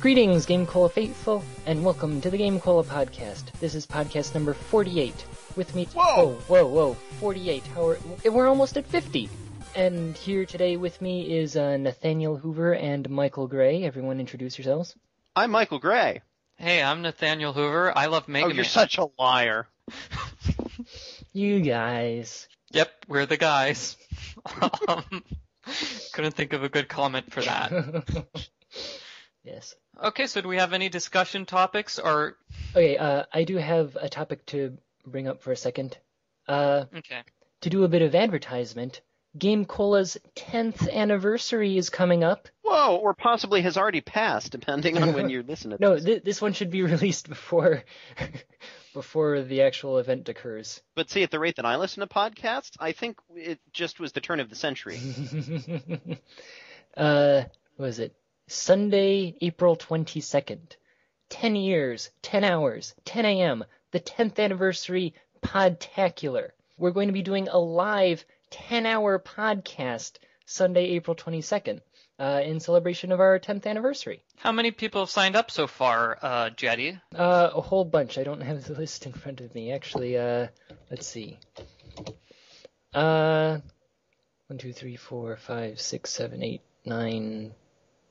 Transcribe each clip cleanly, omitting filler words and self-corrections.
Greetings, GameCola faithful, and welcome to the GameCola podcast. This is podcast number 48. With me... Whoa, 48. We're almost at 50. And here today with me is Nathaniel Hoover and Michael Gray. Everyone introduce yourselves. I'm Michael Gray. Hey, I'm Nathaniel Hoover. I love Mega Man. Oh, you're such a liar. You guys. Yep, we're the guys. Couldn't think of a good comment for that. Yes. Okay, so do we have any discussion topics or... Okay, I do have a topic to bring up for a second. Okay. To do a bit of advertisement, GameCola's 10th anniversary is coming up. Whoa, or possibly has already passed, depending on when you listen to No, this. this one should be released before the actual event occurs. But see, at the rate that I listen to podcasts, I think it just was the turn of the century. What was it? Sunday, April 22nd. 10 years, 10 hours, 10 a.m., the 10th anniversary Podtacular. We're going to be doing a live 10-hour podcast Sunday, April 22nd, in celebration of our 10th anniversary. How many people have signed up so far, Jetty? A whole bunch. I don't have the list in front of me. Actually, let's see. 1, 2, 3, 4, 5, 6, 7, 8, 9,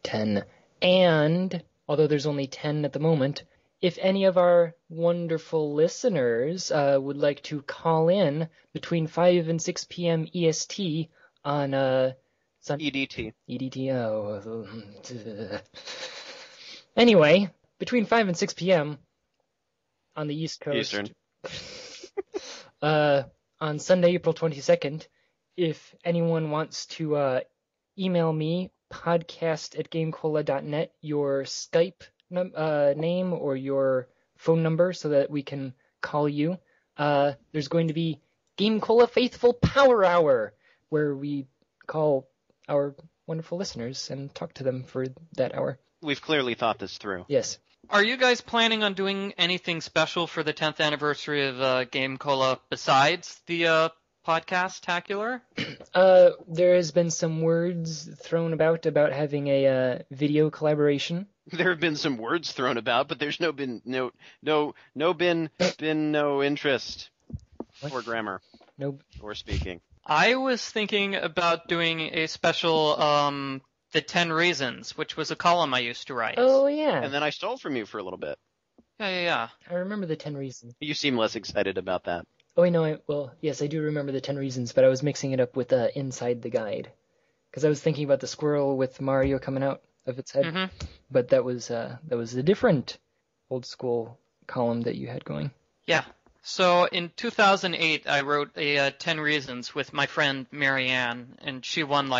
10. And, although there's only 10 at the moment, if any of our wonderful listeners would like to call in between 5 and 6 p.m. EST on EDT. EDT, oh. Anyway, between 5 and 6 p.m. on the East Coast. Eastern. On Sunday, April 22nd, if anyone wants to email me, podcast@gamecola.net, your Skype name or your phone number so that we can call you. There's going to be GameCola Faithful Power Hour, where we call our wonderful listeners and talk to them for that hour. We've clearly thought this through. Yes. Are you guys planning on doing anything special for the 10th anniversary of GameCola besides the Podcastacular? There has been some words thrown about having a video collaboration. There have been some words thrown about, but there's been no interest or grammar. Nope. Or speaking. I was thinking about doing a special, The 10 Reasons, which was a column I used to write. Oh, yeah. And then I stole from you for a little bit. Yeah. I remember the 10 reasons. You seem less excited about that. Oh, wait, no, yes, I do remember the 10 reasons, but I was mixing it up with Inside the Guide. Because I was thinking about the squirrel with Mario coming out of its head. Mm-hmm. But that was a different old school column that you had going. Yeah. So in 2008, I wrote a 10 Reasons with my friend Marianne, and she won,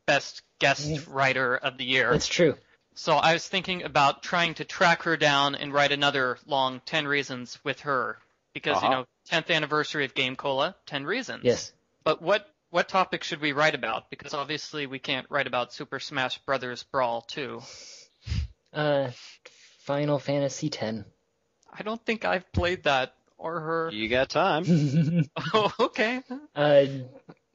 Best Guest Writer of the Year. That's true. So I was thinking about trying to track her down and write another long 10 Reasons with her. Because, 10th anniversary of GameCola, 10 Reasons. Yes. But what topic should we write about? Because obviously we can't write about Super Smash Bros. Brawl 2. Final Fantasy X. I don't think I've played that or her. You got time. Oh, okay.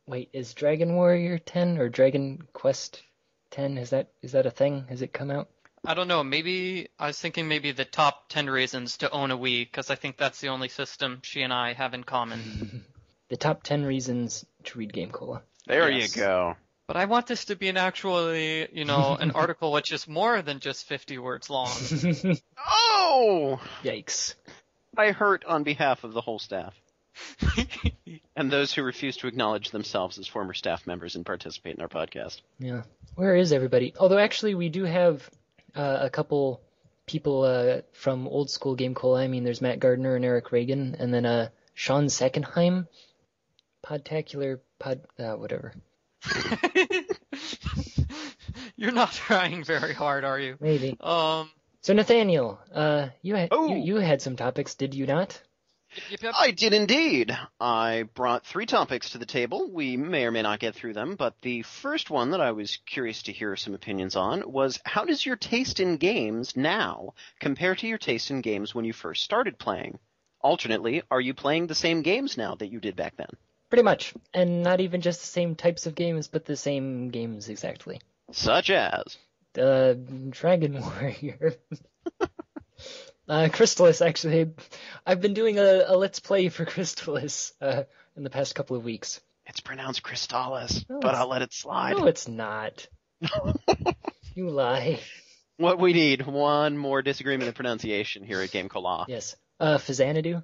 Wait, is Dragon Warrior 10 or Dragon Quest 10? Is that a thing? Has it come out? I don't know. I was thinking maybe the top 10 reasons to own a Wii, because I think that's the only system she and I have in common. The top 10 reasons to read GameCola. There Yes. you go. But I want this to be an article which is more than just 50 words long. Oh! Yikes. I hurt on behalf of the whole staff. And those who refuse to acknowledge themselves as former staff members and participate in our podcast. Yeah. Where is everybody? Although actually we do have a couple people from old school GameCola. I mean, there's Matt Gardner and Eric Reagan, and then Sean Seckenheim. Podtacular, whatever. You're not trying very hard, are you? Maybe. So Nathaniel, you had some topics, did you not? Yep. I did indeed. I brought 3 topics to the table. We may or may not get through them, but the first one that I was curious to hear some opinions on was, how does your taste in games now compare to your taste in games when you first started playing? Alternately, are you playing the same games now that you did back then? Pretty much. And not even just the same types of games, but the same games exactly. Such as? Dragon Warrior. Crystalis, actually. I've been doing a Let's Play for Crystalis in the past couple of weeks. It's pronounced Crystalis, No, but I'll let it slide. No, it's not. You lie. What we need, one more disagreement in pronunciation here at GameCola. Yes. Fazanadu?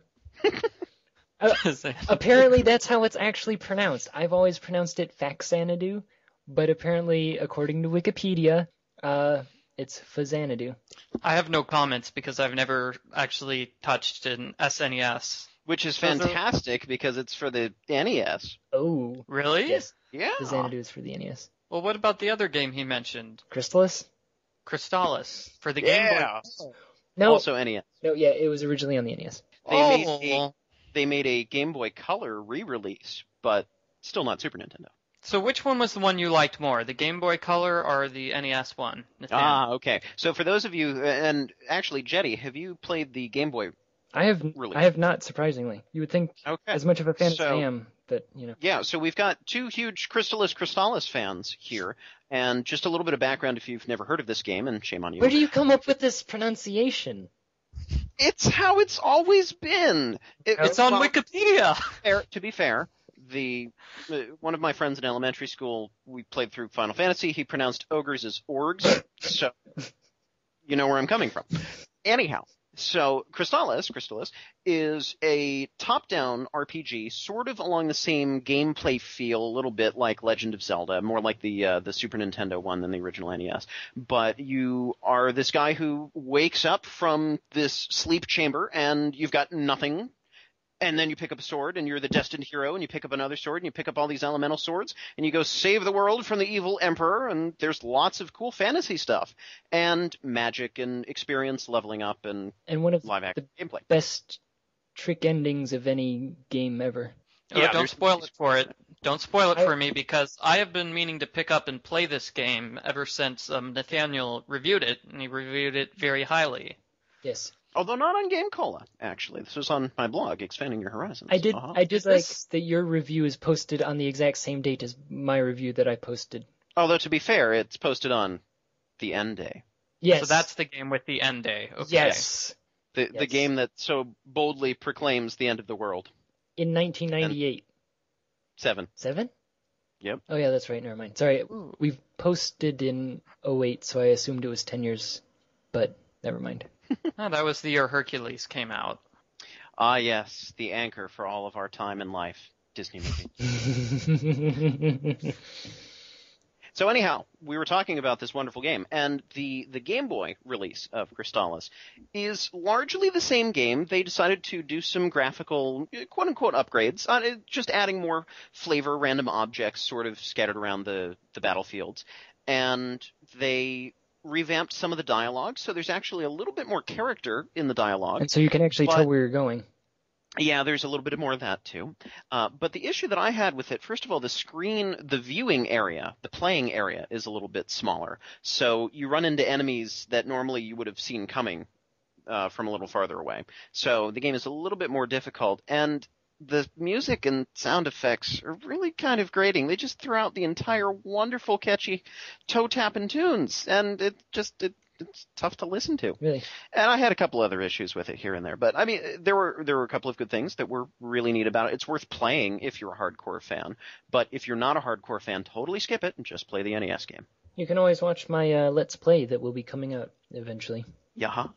Apparently that's how it's actually pronounced. I've always pronounced it Faxanadu, but apparently, according to Wikipedia, it's Fazanadu. I have no comments because I've never actually touched an SNES. Which is fantastic because it's for the NES. Oh. Really? Yes. Yeah. Fazanadu is for the NES. Well, what about the other game he mentioned? Crystalis? Crystalis for the Game Boy. No. Also NES. No, yeah, it was originally on the NES. They made a Game Boy Color re-release, but still not Super Nintendo. So which one was the one you liked more, the Game Boy Color or the NES one? Nathaniel? Okay. So for those of you, and actually, Jetty, have you played the Game Boy I have release? I have not, surprisingly. You would think, as much of a fan as I am, but, you know. Yeah, so we've got two huge Crystalis fans here, and just a little bit of background if you've never heard of this game, and shame on you. Where do you come up with this pronunciation? It's how it's always been. It's on Wikipedia. To be fair, one of my friends in elementary school, we played through Final Fantasy. He pronounced ogres as orgs, so you know where I'm coming from. Anyhow, so Crystalis is a top-down RPG, sort of along the same gameplay feel, a little bit like Legend of Zelda, more like the Super Nintendo one than the original NES. But you are this guy who wakes up from this sleep chamber, and you've got nothing. And then you pick up a sword, and you're the destined hero, and you pick up another sword, and you pick up all these elemental swords, and you go save the world from the evil emperor, and there's lots of cool fantasy stuff, and magic, and experience leveling up, and one of live-action the gameplay. Best trick endings of any game ever. Yeah, don't spoil it for it. Don't spoil it for me, because I have been meaning to pick up and play this game ever since Nathaniel reviewed it, and he reviewed it very highly. Yes. Although not on GameCola, actually. This was on my blog, Expanding Your Horizons. I did like that your review is posted on the exact same date as my review that I posted. Although, to be fair, it's posted on the end day. Yes. So that's the game with the end day. Okay. Yes. The game that so boldly proclaims the end of the world. In 1998. 7. 7? Yep. Oh, yeah, that's right. Never mind. Sorry. We've posted in 08, so I assumed it was 10 years, but never mind. Oh, that was the year Hercules came out. Ah, yes, the anchor for all of our time and life, Disney movie. So anyhow, we were talking about this wonderful game, and the Game Boy release of Crystalis is largely the same game. They decided to do some graphical, quote-unquote, upgrades, just adding more flavor, random objects sort of scattered around the battlefields, and they revamped some of the dialogue, so there's actually a little bit more character in the dialogue. And so you can actually tell where you're going. Yeah, there's a little bit more of that, too. But the issue that I had with it, first of all, the viewing area, the playing area, is a little bit smaller. So you run into enemies that normally you would have seen coming from a little farther away. So the game is a little bit more difficult, and the music and sound effects are really kind of grating. They just throw out the entire wonderful, catchy toe-tapping tunes, and it's tough to listen to. Really? And I had a couple other issues with it here and there, but I mean, there were a couple of good things that were really neat about it. It's worth playing if you're a hardcore fan, but if you're not a hardcore fan, totally skip it and just play the NES game. You can always watch my Let's Play that will be coming out eventually. Yeah.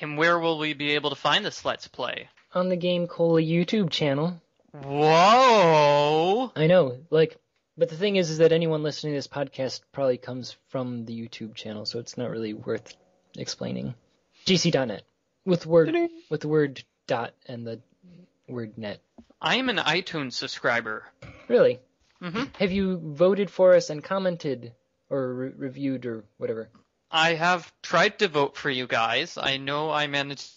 And where will we be able to find this Let's Play? On the GameCola YouTube channel. Whoa! I know, but the thing is that anyone listening to this podcast probably comes from the YouTube channel, so it's not really worth explaining. GC.net. With the word dot and the word net. I am an iTunes subscriber. Really? Mm-hmm. Have you voted for us and commented or reviewed or whatever? I have tried to vote for you guys. I know I managed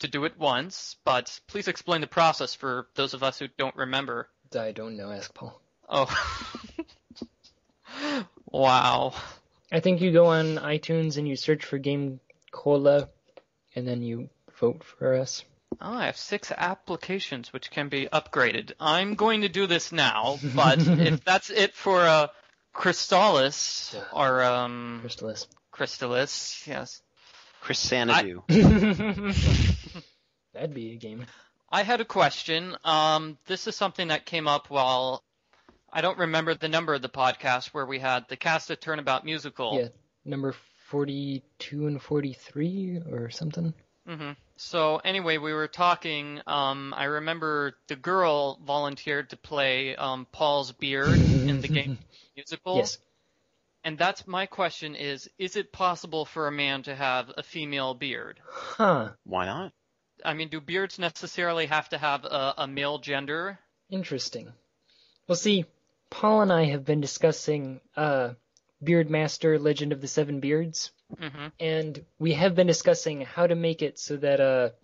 to do it once, but please explain the process for those of us who don't remember. I don't know. Ask Paul. Oh. Wow. I think you go on iTunes and you search for GameCola, and then you vote for us. Oh, I have 6 applications which can be upgraded. I'm going to do this now, but if that's it for Crystalis, or Crystalis, yes. Chrysanadu. That'd be a game. I had a question. This is something that came up while I don't remember the number of the podcast where we had the Cast of Turnabout musical. Yeah, number 42 and 43 or something. Mm-hmm. So anyway, we were talking. I remember the girl volunteered to play Paul's beard in the game musical. Yes. And that's my question is it possible for a man to have a female beard? Huh. Why not? I mean, do beards necessarily have to have a male gender? Interesting. Well, see, Paul and I have been discussing Beardmaster Legend of the Seven Beards. Mm-hmm. And we have been discussing how to make it so that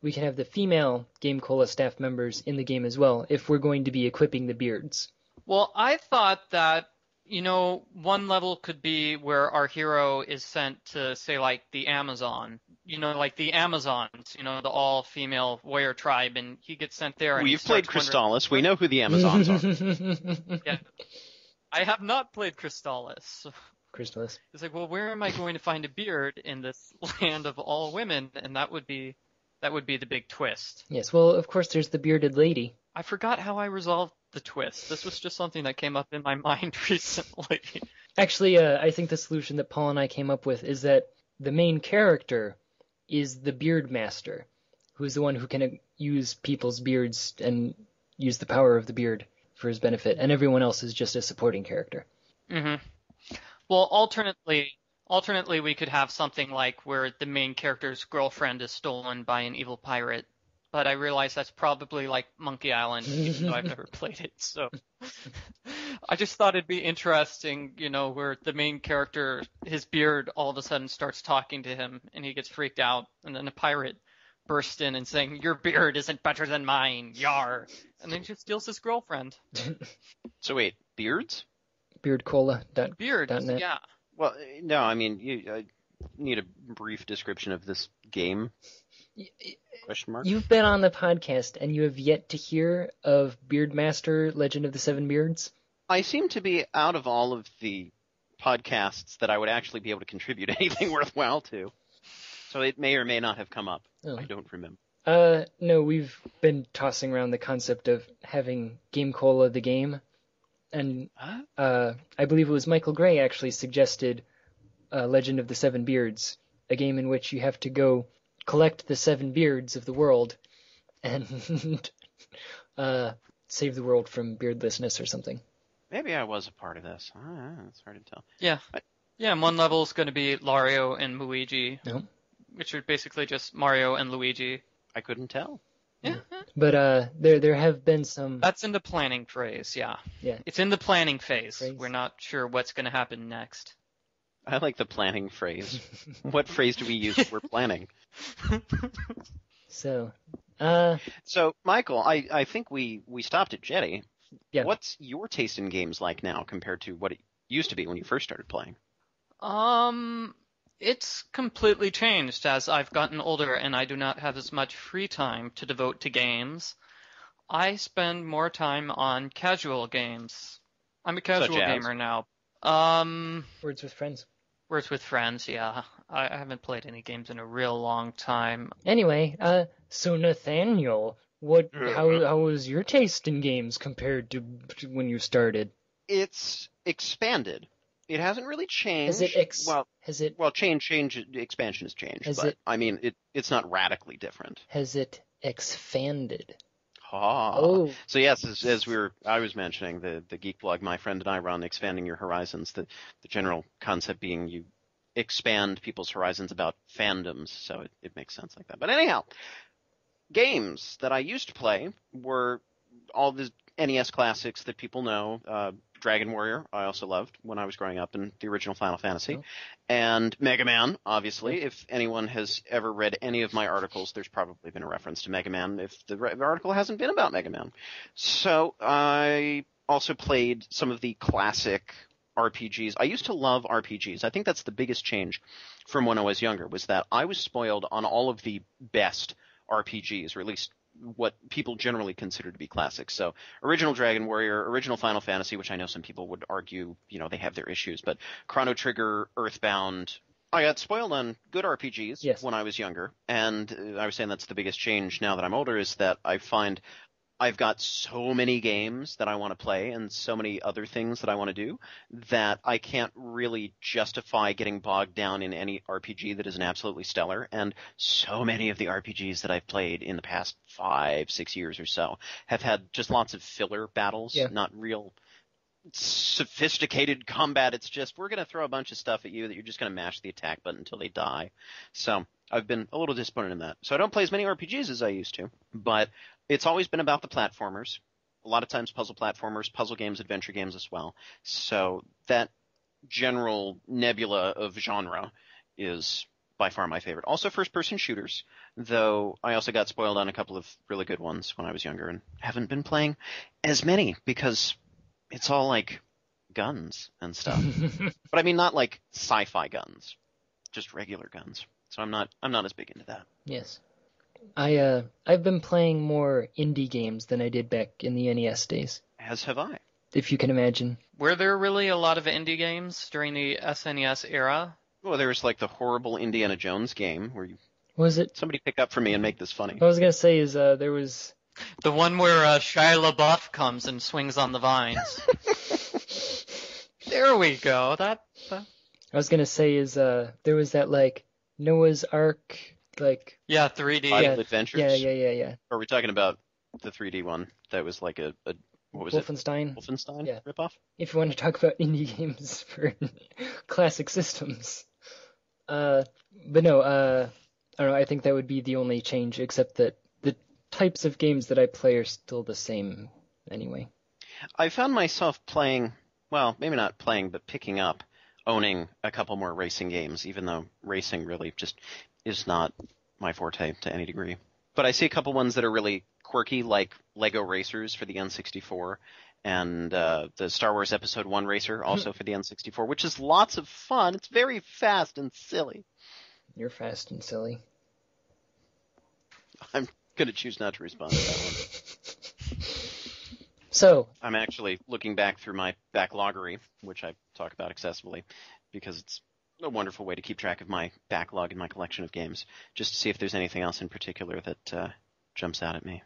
we can have the female GameCola staff members in the game as well, if we're going to be equipping the beards. Well, I thought that, one level could be where our hero is sent to, say, like, the Amazon. Like the Amazons, the all-female warrior tribe, and he gets sent there. And We've played Crystalis. We know who the Amazons are. Yeah. I have not played Crystalis. Crystalis. It's like, well, where am I going to find a beard in this land of all women? And that would be the big twist. Yes, well, of course, there's the bearded lady. I forgot how I resolved the twist. This was just something that came up in my mind recently. Actually, I think the solution that Paul and I came up with is that the main character is the Beardmaster, who's the one who can use people's beards and use the power of the beard for his benefit, and everyone else is just a supporting character. Mm-hmm. Well, alternately, we could have something like where the main character's girlfriend is stolen by an evil pirate. But I realize that's probably like Monkey Island, even though I've never played it. So I just thought it'd be interesting, where the main character, his beard all of a sudden starts talking to him, and he gets freaked out, and then a pirate bursts in and saying, "Your beard isn't better than mine, yar!" And then he just steals his girlfriend. So wait, beards? Beardcola.net. Beards, yeah. Well, no, I mean, you need a brief description of this game. Question mark? You've been on the podcast, and you have yet to hear of Beardmaster Legend of the Seven Beards? I seem to be out of all of the podcasts that I would actually be able to contribute anything worthwhile to. So it may or may not have come up. Oh. I don't remember. No, we've been tossing around the concept of having GameCola the game. And I believe it was Michael Gray actually suggested Legend of the Seven Beards, a game in which you have to go collect the seven beards of the world and save the world from beardlessness or something. Maybe I was a part of this. It's hard to tell. Yeah. Yeah, and one level is going to be Mario and Luigi, No? which are basically just Mario and Luigi. I couldn't tell. Yeah. But there have been some... That's in the planning phase, yeah. Yeah. It's in the planning phase. Phrase. We're not sure what's going to happen next. I like the planning phrase. What phrase do we use if we're planning? So, So, Michael, I think we stopped at Jetty. yeah. What's your taste in games like now compared to what it used to be when you first started playing? It's completely changed as I've gotten older and I do not have as much free time to devote to games. I spend more time on casual games. I'm a casual gamer now. Words with Friends. Words with Friends, yeah. I haven't played any games in a real long time. Anyway, so Nathaniel, how was your taste in games compared to when you started? It's expanded. It hasn't really changed. Has it expansion has changed, Has but it- I mean, it's not radically different. has it expanded? Oh. So yes, I was mentioning the Geek blog my friend and I run, Expanding Your Horizons, the general concept being you expand people's horizons about fandoms, so it makes sense like that. But anyhow, games that I used to play were all the NES classics that people know, Dragon Warrior, I also loved when I was growing up, and the original Final Fantasy, and Mega Man, obviously. If anyone has ever read any of my articles, there's probably been a reference to Mega Man if the article hasn't been about Mega Man. So I also played some of the classic RPGs. I used to love RPGs. I think that's the biggest change from when I was younger, was that I was spoiled on all of the best RPGs, or at least what people generally consider to be classics. So original Dragon Warrior, original Final Fantasy, which I know some people would argue, they have their issues, but Chrono Trigger, Earthbound, I got spoiled on good RPGs Yes. when I was younger, and I was saying that's the biggest change now that I'm older is that I find I've got so many games that I want to play and so many other things that I want to do that I can't really justify getting bogged down in any RPG that isn't absolutely stellar. And so many of the RPGs that I've played in the past 5-6 years or so have had just lots of filler battles, not real sophisticated combat. It's just, we're going to throw a bunch of stuff at you that you're just going to mash the attack button until they die. So I've been a little disappointed in that. So I don't play as many RPGs as I used to, but it's always been about the platformers. A lot of times puzzle platformers, puzzle games, adventure games as well. So that general nebula of genre is by far my favorite. Also first-person shooters, though I also got spoiled on a couple of really good ones when I was younger and haven't been playing as many because it's all like guns and stuff. But I mean not like sci-fi guns, just regular guns. So I'm not as big into that. Yes. I've been playing more indie games than I did back in the NES days, As have I. if you can imagine. Were there really a lot of indie games during the SNES era? Well, there was like the horrible Indiana Jones game where What was it? somebody pick up for me and make this funny. I was gonna say is there was The one where Shia LaBeouf comes and swings on the vines. There we go. I was gonna say is there was that like Noah's Ark like Yeah, 3D. Idle Adventures? yeah. Or are we talking about the 3D one that was like a what was it? Wolfenstein. Wolfenstein Yeah. ripoff? If you want to talk about indie games for classic systems. But no, I don't know, I think that would be the only change, except that the types of games that I play are still the same anyway. I found myself playing, well, maybe not playing, but picking up, owning a couple more racing games, even though racing really just is not my forte to any degree. But I see a couple ones that are really quirky, like Lego Racers for the N64, and the Star Wars Episode 1 Racer, also for the N64, which is lots of fun. It's very fast and silly. You're fast and silly. I'm going to choose not to respond to that one. So, I'm actually looking back through my backloggery, which I talk about excessively, because it's a wonderful way to keep track of my backlog and my collection of games, just to see if there's anything else in particular that jumps out at me.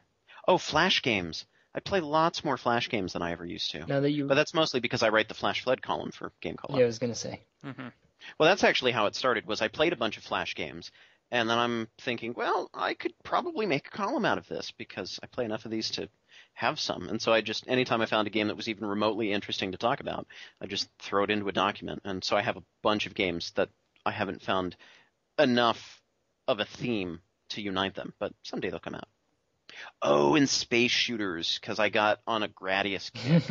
Oh, Flash games. I play lots more Flash games than I ever used to. now that you... But that's mostly because I write the Flash Flood column for GameCola. Yeah, I was going to say. Mm-hmm. Well, that's actually how it started, was I played a bunch of Flash games, and then I'm thinking, well, I could probably make a column out of this, because I play enough of these to have some. And so I just, anytime I found a game that was even remotely interesting to talk about, I just throw it into a document. And so I have a bunch of games that I haven't found enough of a theme to unite them, but someday they'll come out. Oh, and space shooters, because I got on a Gradius kick.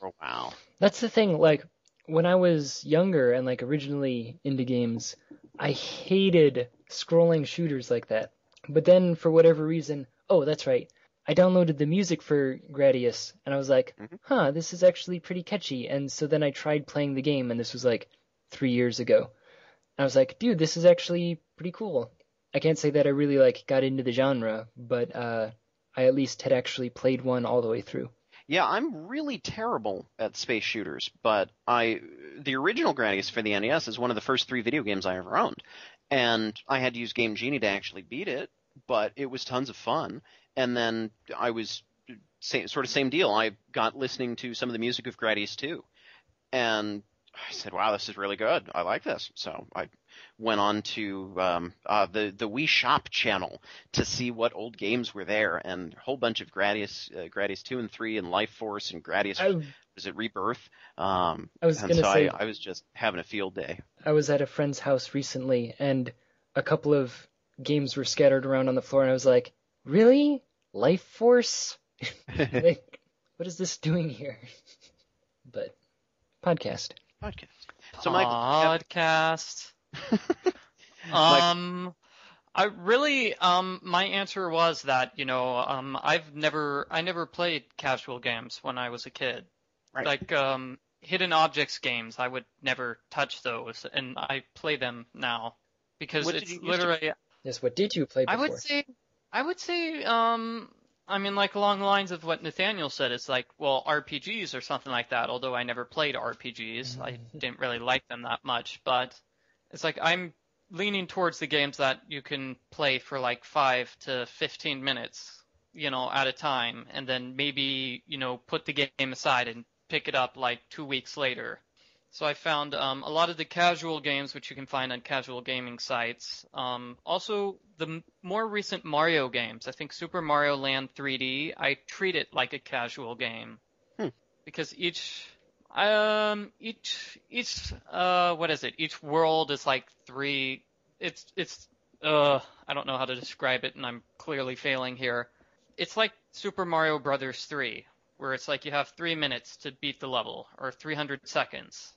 Oh, wow. That's the thing, like, when I was younger and, like, originally into games, I hated scrolling shooters like that. But then, for whatever reason, oh, that's right, I downloaded the music for Gradius, and I was like, huh, this is actually pretty catchy. And so then I tried playing the game, and this was, like, 3 years ago. And I was like, dude, this is actually pretty cool. I can't say that I really, like, got into the genre, but I at least had actually played one all the way through. Yeah, I'm really terrible at space shooters, but the original Gradius for the NES is one of the first 3 video games I ever owned. And I had to use Game Genie to actually beat it, but it was tons of fun. And then I was sort of same deal. I got listening to some of the music of Gradius 2. And I said, wow, this is really good. I like this. So I went on to the Wii Shop channel to see what old games were there, and a whole bunch of Gradius 2 and 3 and Life Force and Gradius, was it Rebirth? I was just having a field day. I was at a friend's house recently, and a couple of games were scattered around on the floor, and I was like, really? Life Force? Like, what is this doing here? But, podcast. So Podcast. I really, my answer was that, I never played casual games when I was a kid. Right. Like, hidden objects games, I would never touch those, and I play them now. Because it's literally... Yes, what did you play before? I would say, like along the lines of what Nathaniel said, it's like, well, RPGs or something like that, although I never played RPGs. I didn't really like them that much, but It's like I'm leaning towards the games that you can play for like 5 to 15 minutes, at a time, and then maybe, put the game aside and pick it up like 2 weeks later. So I found a lot of the casual games, which you can find on casual gaming sites. Also, the more recent Mario games. I think Super Mario Land 3D, I treat it like a casual game. Because each what is it? Each world is like I don't know how to describe it, and I'm clearly failing here. It's like Super Mario Brothers 3, where it's like you have 3 minutes to beat the level, or 300 seconds.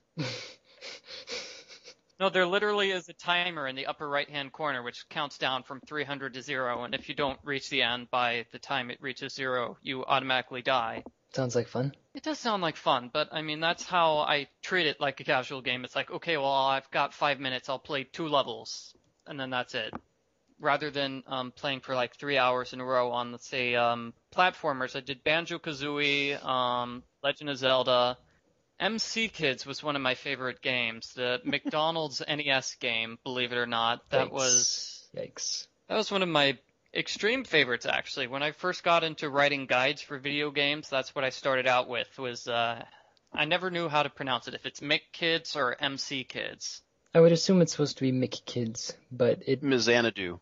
No, there literally is a timer in the upper right-hand corner which counts down from 300 to 0, and if you don't reach the end by the time it reaches 0, you automatically die. Sounds like fun. It does sound like fun, but I mean, that's how I treat it like a casual game. It's like, okay, well, I've got 5 minutes, I'll play 2 levels, and then that's it. Rather than playing for like 3 hours in a row on, let's say, platformers. I did Banjo-Kazooie, Legend of Zelda. MC Kids was one of my favorite games. The McDonald's NES game, believe it or not. Yikes. That was one of my extreme favorites, actually. When I first got into writing guides for video games, that's what I started out with, was I never knew how to pronounce it, if it's Mick Kids or MC Kids. I would assume it's supposed to be Mick Kids, but it... Mizanadu.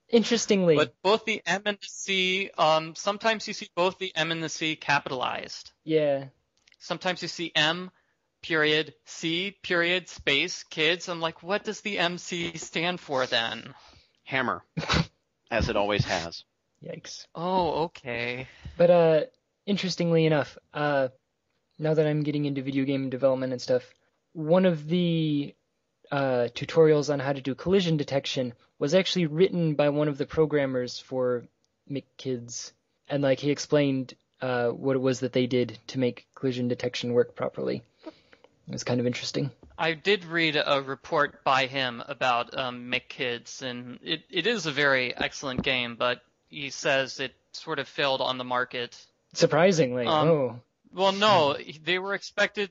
Interestingly... But both the M and the C, sometimes you see both the M and the C capitalized. Yeah. Sometimes you see M, period, C, period, space, kids. I'm like, what does the MC stand for then? Hammer. As it always has. Yikes. Oh, okay. But, interestingly enough, now that I'm getting into video game development and stuff, one of the tutorials on how to do collision detection was actually written by one of the programmers for McKids, and like he explained what it was that they did to make collision detection work properly. It was kind of interesting. I did read a report by him about McKids, and it is a very excellent game, but he says it sort of failed on the market. Surprisingly, Well, no,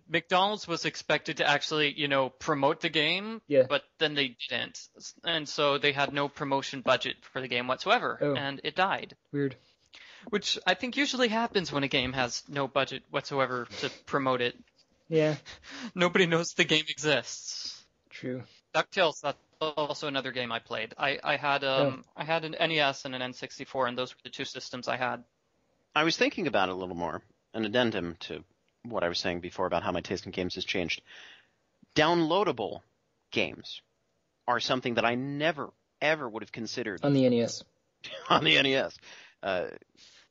McDonald's was expected to actually, promote the game, but then they didn't. And so they had no promotion budget for the game whatsoever, and it died. Weird. Which I think usually happens when a game has no budget whatsoever to promote it. Yeah. Nobody knows the game exists. True. DuckTales, that's also another game I played. I had an NES and an N64, and those were the 2 systems I had. I was thinking about it a little more. An addendum to what I was saying before about how my taste in games has changed. Downloadable games are something that I never, ever would have considered. On the NES. On the NES.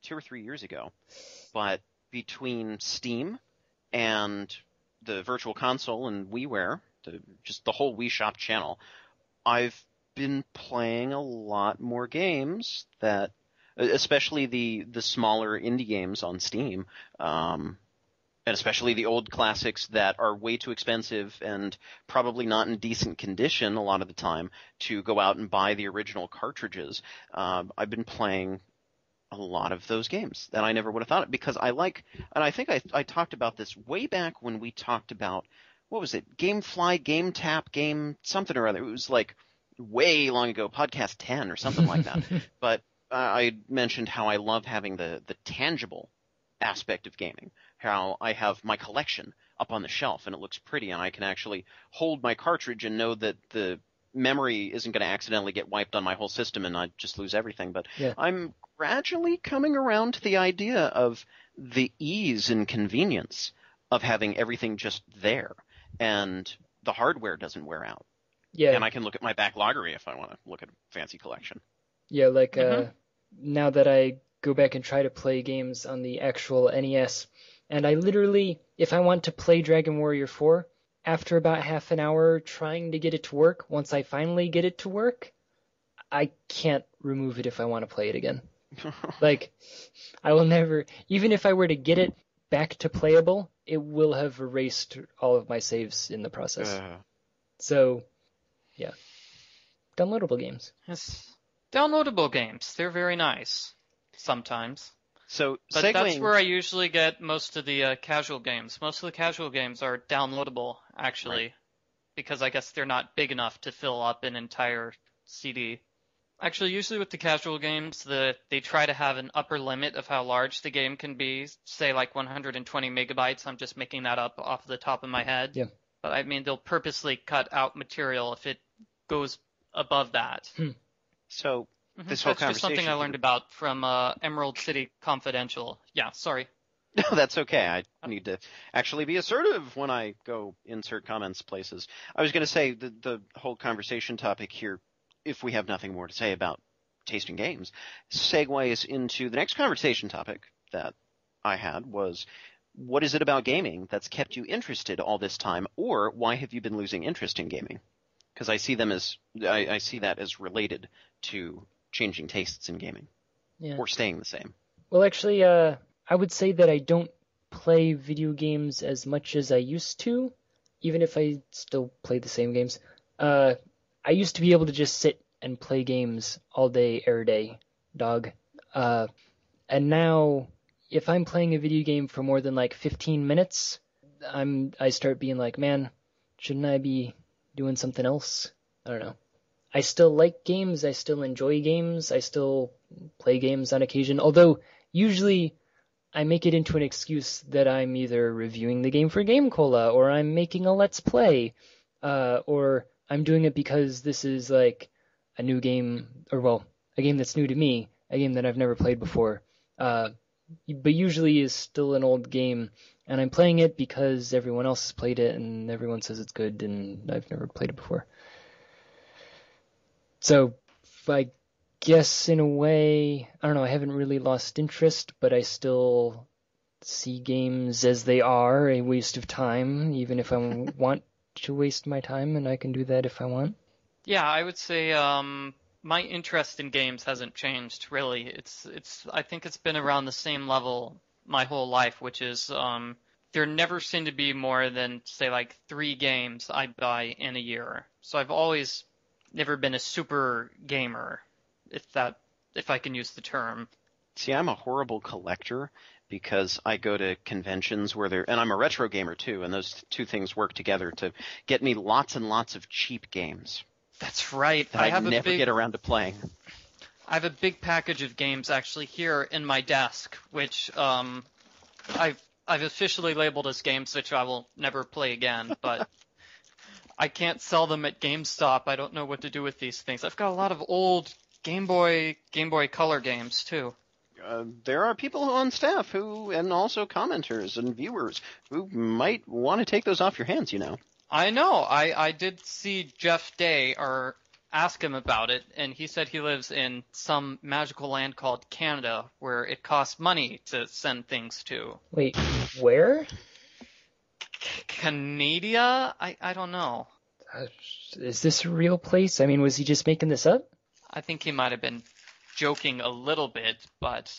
2 or 3 years ago. But between Steam and the Virtual Console and WiiWare, just the whole Wii Shop channel, I've been playing a lot more games that... especially the smaller indie games on Steam, and especially the old classics that are way too expensive and probably not in decent condition a lot of the time to go out and buy the original cartridges. I've been playing a lot of those games, and I never would have thought it, because I think I talked about this way back when we talked about, what was it, GameFly, GameTap, Game something or other. It was like way long ago, podcast 10 or something like that. But I mentioned how I love having the tangible aspect of gaming, how I have my collection up on the shelf and it looks pretty and I can actually hold my cartridge and know that the memory isn't going to accidentally get wiped on my whole system and I just lose everything. But I'm gradually coming around to the idea of the ease and convenience of having everything just there, and the hardware doesn't wear out. Yeah. And I can look at my backloggery if I want to look at a fancy collection. Yeah, like now that I go back and try to play games on the actual NES, and I literally, if I want to play Dragon Warrior 4, after about half an hour trying to get it to work, once I finally get it to work, I can't remove it if I want to play it again. Like, I will never, even if I were to get it back to playable, it will have erased all of my saves in the process. So, yeah. Downloadable games. Yes. Downloadable games. They're very nice. Sometimes. But that's where I usually get most of the casual games. Most of the casual games are downloadable, actually. because I guess they're not big enough to fill up an entire CD. Actually, usually with the casual games, they try to have an upper limit of how large the game can be, say like 120 megabytes. I'm just making that up off the top of my head. Yeah. But I mean, they'll purposely cut out material if it goes above that. So this That's whole just conversation... something I learned about from Emerald City Confidential. Yeah, sorry. No, that's okay. I need to actually be assertive when I go insert comments places. I was going to say the whole conversation topic here, if we have nothing more to say about tasting games, segues into the next conversation topic that I had was, what is it about gaming that's kept you interested all this time, or why have you been losing interest in gaming? Because I see I see that as related to changing tastes in gaming, or staying the same. Well, actually, I would say that I don't play video games as much as I used to, even if I still play the same games. I used to be able to just sit and play games all day, every day, dog. And now, if I'm playing a video game for more than like 15 minutes, I start being like, man, shouldn't I be doing something else? I don't know. I still like games. I still enjoy games. I still play games on occasion. Although, usually, I make it into an excuse that I'm either reviewing the game for GameCola, or I'm making a Let's Play, or I'm doing it because this is like a new game, or well, a game that's new to me, a game that I've never played before, but usually is still an old game, and I'm playing it because everyone else has played it, and everyone says it's good, and I've never played it before. So, I guess in a way, I don't know, I haven't really lost interest, but I still see games as they are, a waste of time, even if I want to waste my time, and I can do that if I want. Yeah, I would say my interest in games hasn't changed really. I think it's been around the same level my whole life, which is there never seem to be more than say like 3 games I buy in a year. So I've always never been a super gamer, if I can use the term. See, I'm a horrible collector because I go to conventions and I'm a retro gamer too, and those two things work together to get me lots and lots of cheap games. That's right. That I never get around to playing. I have a big package of games actually here in my desk, which I've officially labeled as games which I will never play again, but I can't sell them at GameStop. I don't know what to do with these things. I've got a lot of old Game Boy Color games too. There are people on staff and also commenters and viewers who might want to take those off your hands, you know. I know. I did see Jeff Day or ask him about it, and he said he lives in some magical land called Canada where it costs money to send things to. Wait, where? Canada? I don't know. Is this a real place? I mean, was he just making this up? I think he might have been joking a little bit, but...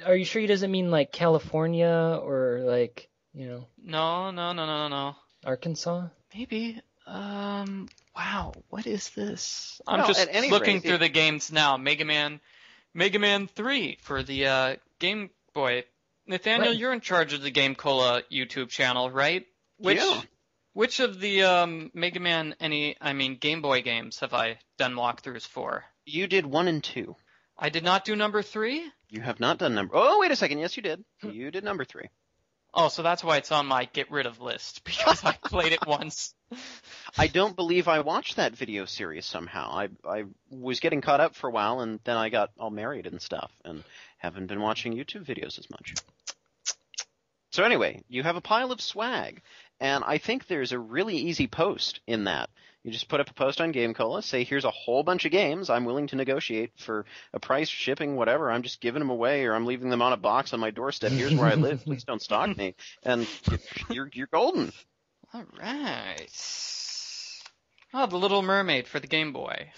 Are you sure he doesn't mean like California or like, you know? No. Arkansas? Maybe. Wow, what is this? I'm just looking through the games now. Mega Man 3 for the Game Boy. Nathaniel, you're in charge of the GameCola YouTube channel, right? Which of the Mega Man Game Boy games have I done walkthroughs for? You did 1 and 2. I did not do number 3? You have not done number... Oh, wait a second. Yes, you did. You did number 3. Oh, so that's why it's on my get rid of list, because I played it once. I don't believe I watched that video series somehow. I was getting caught up for a while, and then I got all married and stuff, and haven't been watching YouTube videos as much. So anyway, you have a pile of swag, and I think there's a really easy post in that. You just put up a post on GameCola, say here's a whole bunch of games I'm willing to negotiate for a price, shipping, whatever. I'm just giving them away, or I'm leaving them on a box on my doorstep. Here's where I live. Please don't stalk me. And you're golden. All right. Oh, The Little Mermaid for the Game Boy.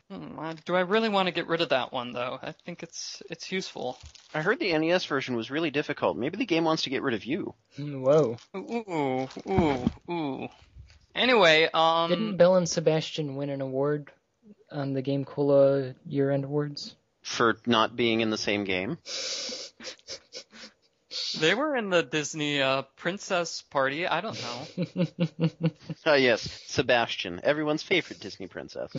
Do I really want to get rid of that one, though? I think it's useful. I heard the NES version was really difficult. Maybe the game wants to get rid of you. Whoa. Ooh. Anyway, Didn't Belle and Sebastian win an award on the GameCola year-end awards? For not being in the same game? They were in the Disney princess party. I don't know. Yes, Sebastian, everyone's favorite Disney princess.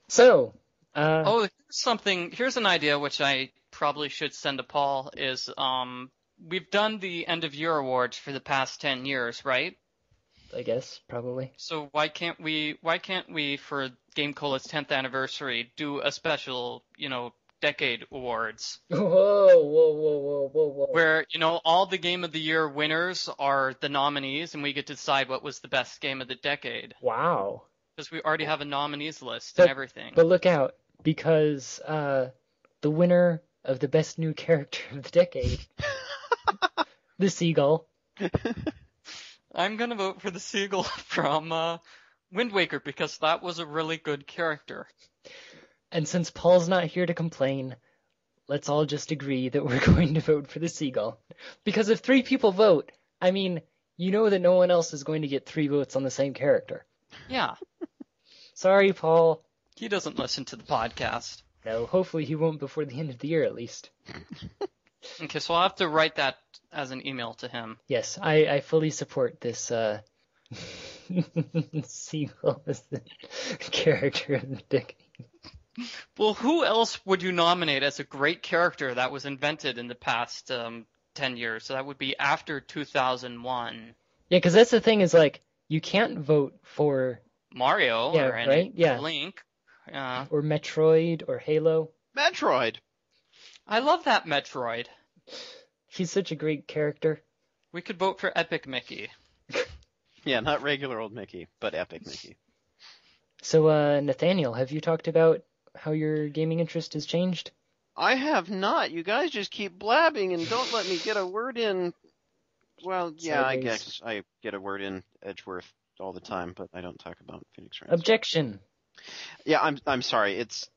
So, Here's an idea which I probably should send to Paul is we've done the end of year awards for the past 10 years, right? I guess, probably. So why can't we for GameCola's 10th anniversary do a special, decade awards Whoa. where, all the game of the year winners are the nominees and we get to decide what was the best game of the decade. Wow. Because we already have a nominees list and everything. But look out, because the winner of the best new character of the decade, the seagull. I'm going to vote for the seagull from Wind Waker because that was a really good character. And since Paul's not here to complain, let's all just agree that we're going to vote for the seagull. Because if 3 people vote, I mean, you know that no one else is going to get 3 votes on the same character. Yeah. Sorry, Paul. He doesn't listen to the podcast. No, hopefully he won't before the end of the year at least. Okay, so I'll have to write that as an email to him. Yes, I fully support this seagull as the character of the decade. Well, who else would you nominate as a great character that was invented in the past 10 years? So that would be after 2001. Yeah, because that's the thing is, like, you can't vote for Mario Yeah, or any right? Yeah. Link. or Metroid or Halo. Metroid! I love that Metroid. He's such a great character. We could vote for Epic Mickey. Yeah, not regular old Mickey, but epic Mickey. So, Nathaniel, have you talked about how your gaming interest has changed? I have not. You guys just keep blabbing and don't let me get a word in. Well, yeah, I Sideways. guess I get a word in Edgeworth all the time, but I don't talk about Phoenix Wright. Objection. Yeah, I'm sorry. It's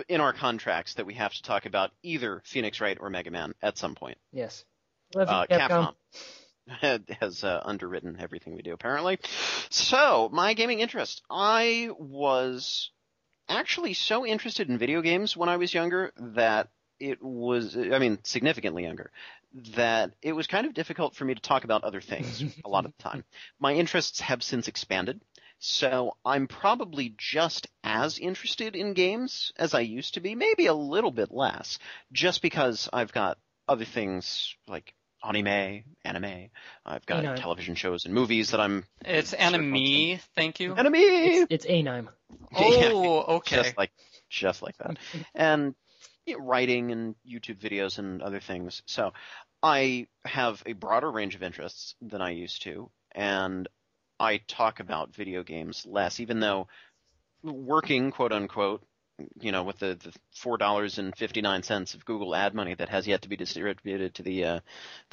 in our contracts that we have to talk about either Phoenix Wright or Mega Man at some point. Yes. Love you, Capcom. Has underwritten everything we do, apparently. So, my gaming interest. I was actually so interested in video games when I was younger that significantly younger, that it was kind of difficult for me to talk about other things a lot of the time. My interests have since expanded, so I'm probably just as interested in games as I used to be, maybe a little bit less, just because I've got other things like anime. I've got Anime. television shows and movies that I'm... It's anime, thank you. Anime! It's anime. Oh, okay. Just like that. And writing and YouTube videos and other things. So I have a broader range of interests than I used to, and I talk about video games less, even though working, quote unquote, with the $4.59 of Google ad money that has yet to be distributed to the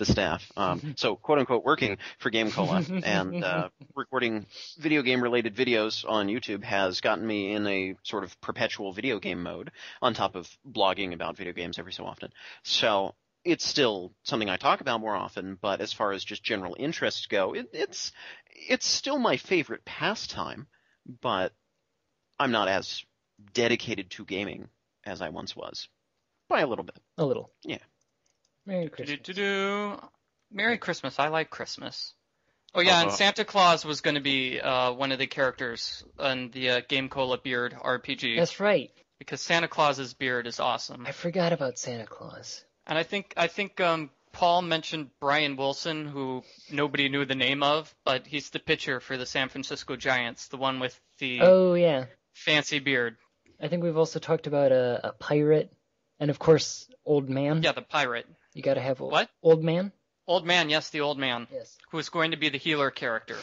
staff. So, quote unquote, working for GameCola and recording video game related videos on YouTube has gotten me in a sort of perpetual video game mode on top of blogging about video games every so often. So it's still something I talk about more often, but as far as just general interests go, it's still my favorite pastime, but I'm not as dedicated to gaming as I once was. By a little bit. A little. Yeah. Merry Christmas. Merry Christmas. I like Christmas. Oh, yeah, and Santa Claus was going to be one of the characters in the GameCola Beard RPG. That's right. Because Santa Claus's beard is awesome. I forgot about Santa Claus. And I think Paul mentioned Brian Wilson, who nobody knew the name of, but he's the pitcher for the San Francisco Giants, the one with the fancy beard. I think we've also talked about a pirate, and of course, Old Man. Yeah, the pirate. You gotta have what? Old Man? Old Man, yes, the Old Man. Yes. Who's going to be the healer character.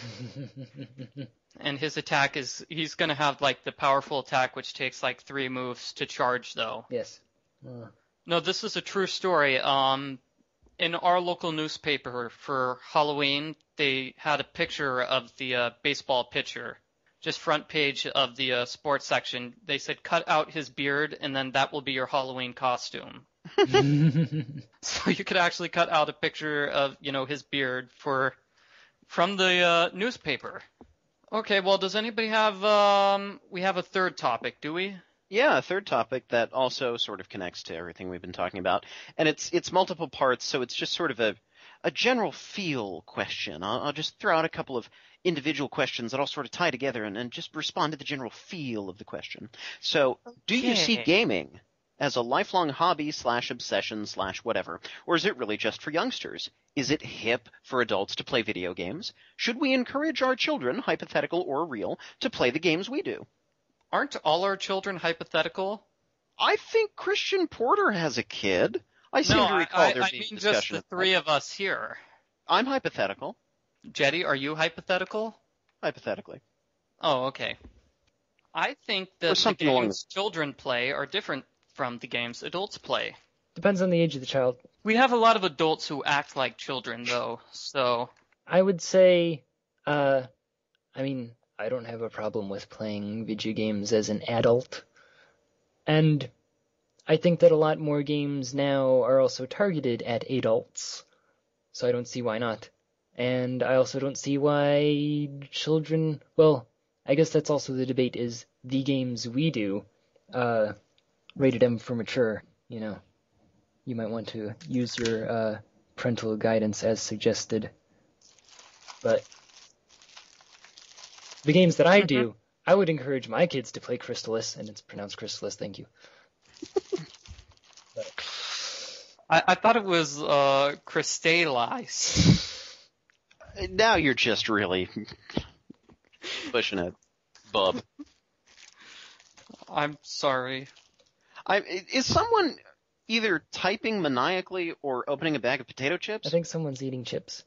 And his attack he's going to have like the powerful attack, which takes like 3 moves to charge, though. Yes. No, this is a true story. In our local newspaper for Halloween, they had a picture of the baseball pitcher. Just front page of the sports section. They said, cut out his beard, and then that will be your Halloween costume. So you could actually cut out a picture of, his beard from the newspaper. Okay, well, does anybody have, we have a third topic, do we? Yeah, a third topic that also sort of connects to everything we've been talking about, and it's multiple parts, so it's just sort of a general feel question. I'll just throw out a couple of individual questions that all sort of tie together and just respond to the general feel of the question. So, do you see Okay. gaming as a lifelong hobby / obsession / whatever, or is it really just for youngsters? Is it hip for adults to play video games? Should we encourage our children, hypothetical or real, to play the games we do? Aren't all our children hypothetical? I think Christian Porter has a kid. I seem No, to recall there I being mean just discussion the of that. three of us here. I'm hypothetical. Jetty, are you hypothetical? Hypothetically. Oh, okay. I think that the something along games children play are different from the games adults play. Depends on the age of the child. We have a lot of adults who act like children, though, so... I would say, I mean, I don't have a problem with playing video games as an adult. And I think that a lot more games now are also targeted at adults. So I don't see why not. And I also don't see why children... Well, I guess that's also the debate, is the games we do rated M for mature, you know. You might want to use your parental guidance as suggested. But the games that I do, I would encourage my kids to play Crystalis, and it's pronounced Crystalis, thank you. But I thought it was Crystalis. Now you're just really pushing it, bub. I'm sorry. Is someone either typing maniacally or opening a bag of potato chips? I think someone's eating chips.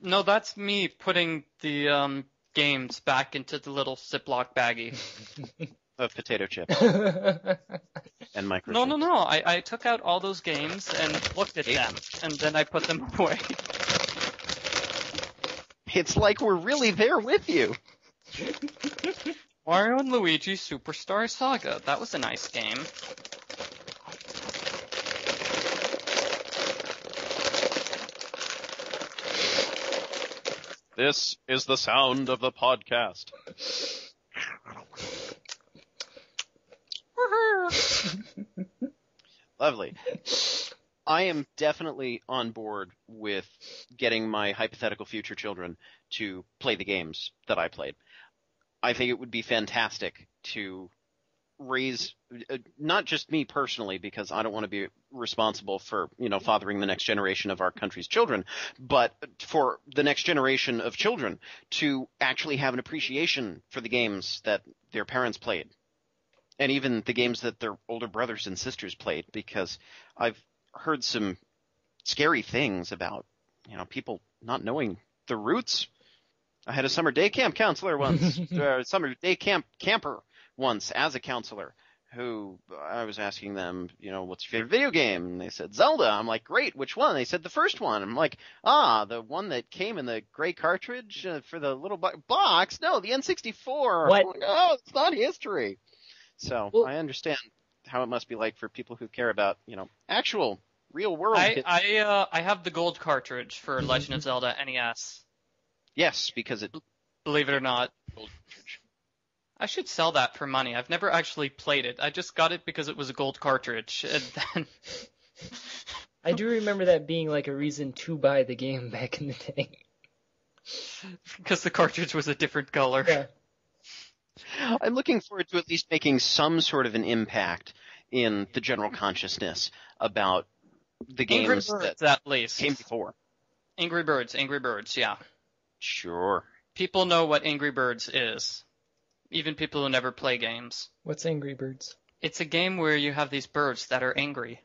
No, that's me putting the games back into the little Ziploc baggie. Of potato chips and microchips. No. I took out all those games and looked at them, and then I put them away. It's like we're really there with you. Mario and Luigi Superstar Saga. That was a nice game. This is the sound of the podcast. Lovely. I am definitely on board with getting my hypothetical future children to play the games that I played. I think it would be fantastic to raise, not just me personally, because I don't want to be responsible for, fathering the next generation of our country's children, but for the next generation of children to actually have an appreciation for the games that their parents played. And even the games that their older brothers and sisters played, because I've heard some scary things about, people not knowing the roots. I had a summer day camp counselor once, summer day camper once as a counselor, who I was asking them, what's your favorite video game? And they said, Zelda. I'm like, great, which one? They said, the first one. I'm like, the one that came in the gray cartridge for the little box? No, the N64. What? I'm like, oh, it's not history. So Well, I understand how it must be like for people who care about, actual real world. I have the gold cartridge for Legend of Zelda NES. Yes, because it. Believe it or not. I should sell that for money. I've never actually played it. I just got it because it was a gold cartridge. And then... I do remember that being like a reason to buy the game back in the day. Because the cartridge was a different color. Yeah. I'm looking forward to at least making some sort of an impact in the general consciousness about the Angry games Birds, that at least. came before. Angry Birds, yeah. Sure. People know what Angry Birds is. Even people who never play games. What's Angry Birds? It's a game where you have these birds that are angry.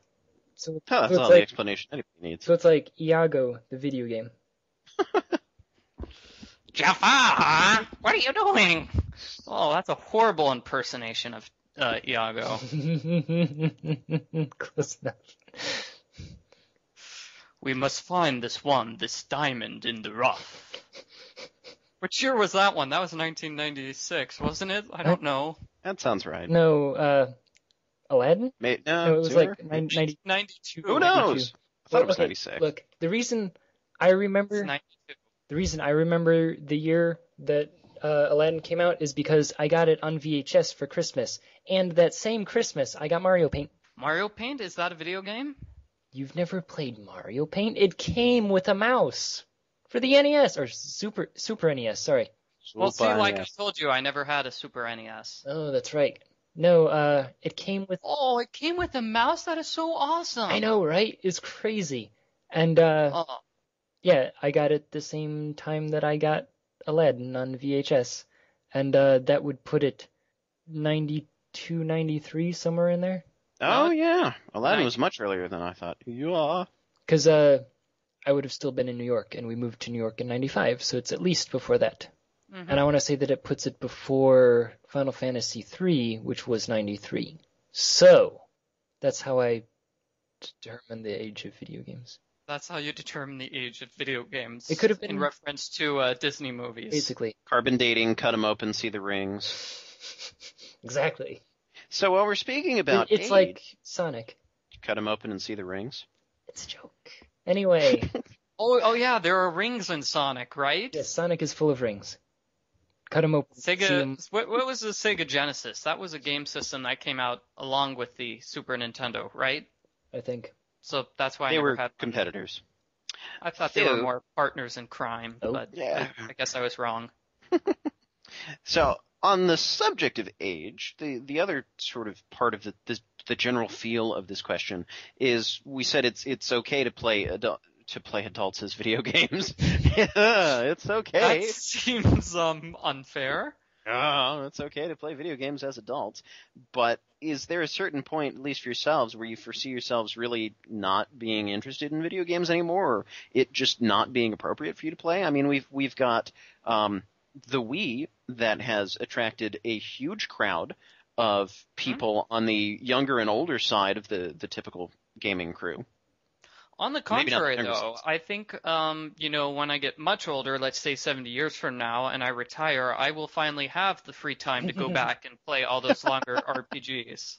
So, That's so all it's the like, explanation anybody needs. so it's like Iago, the video game. Jafar, what are you doing? Oh, that's a horrible impersonation of Iago. Close enough. We must find this diamond in the rough. Which year was that one? That was 1996, wasn't it? I don't know. That sounds right. No, Aladdin? No, No, it was sooner? like 90. 92. Who knows? I thought it was 96. Look, the reason I remember It's 92. the year that Aladdin came out is because I got it on VHS for Christmas. And that same Christmas, I got Mario Paint. Mario Paint? Is that a video game? You've never played Mario Paint? It came with a mouse for the NES, or Super NES, sorry. Well, see, like I told you, I never had a Super NES. Oh, that's right. No, it came with... Oh, it came with a mouse? That is so awesome. I know, right? It's crazy. And, yeah, I got it the same time that I got Aladdin on VHS. And, that would put it 92, 93, somewhere in there. Oh, yeah. Aladdin was much earlier than I thought. Yeah. Because, I would have still been in New York, and we moved to New York in 95, so it's at least before that. Mm-hmm. And I want to say that it puts it before Final Fantasy III, which was 93. So, that's how I determine the age of video games. That's how you determine the age of video games. It could have been in reference to Disney movies. Basically. Carbon dating, cut them open, see the rings. Exactly. So while we're speaking about it's age, like Sonic. Cut them open and see the rings. It's a joke. Anyway. Oh yeah, there are rings in Sonic, right? Yes, Sonic is full of rings. Cut them open. Sega. What was the Sega Genesis? That was a game system that came out along with the Super Nintendo, right? I think. So that's why they I never were had competitors. I thought they were more partners in crime, but yeah. I guess I was wrong. So on the subject of age, the other sort of part of the general feel of this question is we said it's okay to play adults as video games. Yeah, it's okay. That seems unfair. Oh, it's okay to play video games as adults, but is there a certain point, at least for yourselves, where you foresee yourselves really not being interested in video games anymore, or it just not being appropriate for you to play? I mean, we've got the Wii that has attracted a huge crowd of people on the younger and older side of the typical gaming crew. On the contrary, though, I think, when I get much older, let's say 70 years from now, and I retire, I will finally have the free time to go back and play all those longer RPGs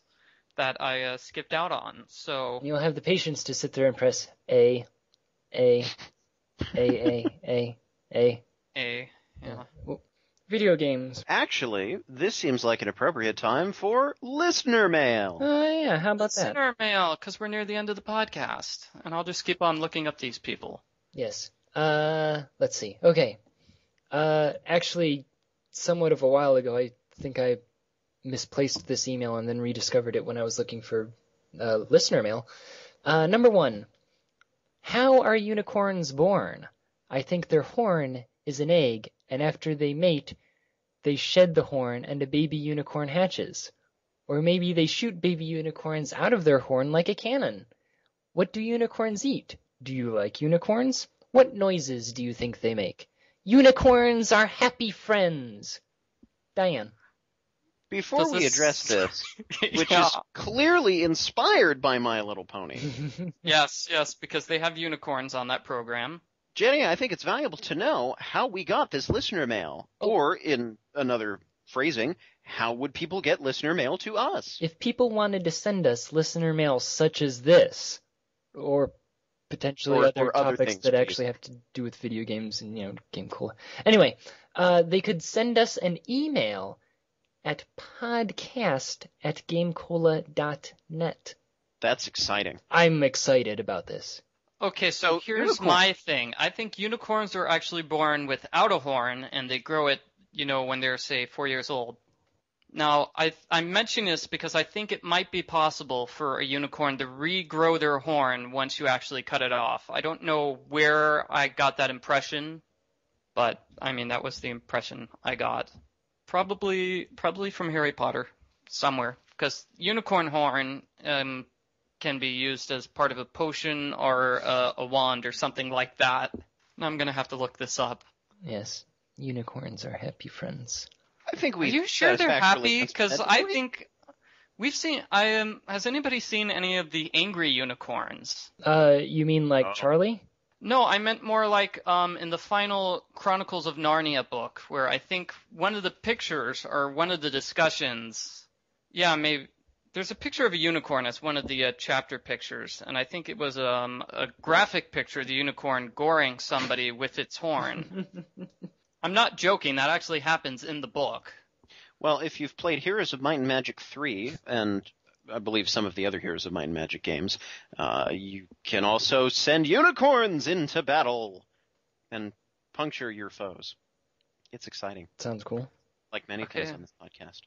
that I skipped out on. So you'll have the patience to sit there and press A. Yeah. Video games. Actually, this seems like an appropriate time for listener mail. Oh, yeah, how about that? Listener mail, because we're near the end of the podcast, and I'll just keep on looking up these people. Yes. Let's see. Okay. Actually, somewhat of a while ago, I think I misplaced this email and then rediscovered it when I was looking for listener mail. Number 1. How are unicorns born? I think their horn is an egg, and after they mate, they shed the horn and a baby unicorn hatches. Or maybe they shoot baby unicorns out of their horn like a cannon. What do unicorns eat? Do you like unicorns? What noises do you think they make? Unicorns are happy friends. Diane. Before we address this, which is clearly inspired by My Little Pony. Yes, because they have unicorns on that program. Jenny, I think it's valuable to know how we got this listener mail. Or, in another phrasing, how would people get listener mail to us? If people wanted to send us listener mail such as this, or potentially other topics that actually have to do with video games and, GameCola. Anyway, they could send us an email at podcast@gamecola.net. That's exciting. I'm excited about this. Okay, so here's my thing. I think unicorns are actually born without a horn, and they grow it, when they're, say, 4 years old. Now, I'm mentioning this because I think it might be possible for a unicorn to regrow their horn once you actually cut it off. I don't know where I got that impression, but, that was the impression I got. Probably from Harry Potter, somewhere, because unicorn horn can be used as part of a potion or a wand or something like that. I'm going to have to look this up. Yes, unicorns are happy friends. I think we. Are you sure they're happy? Because I think we've seen. Has anybody seen any of the angry unicorns? You mean like Charlie? No, I meant more like in the final Chronicles of Narnia book, where I think one of the pictures or one of the discussions. Yeah, maybe. There's a picture of a unicorn as one of the chapter pictures, and I think it was a graphic picture of the unicorn goring somebody with its horn. I'm not joking. That actually happens in the book. Well, if you've played Heroes of Might and Magic 3, and I believe some of the other Heroes of Might and Magic games, you can also send unicorns into battle and puncture your foes. It's exciting. Sounds cool. Like many things on this podcast.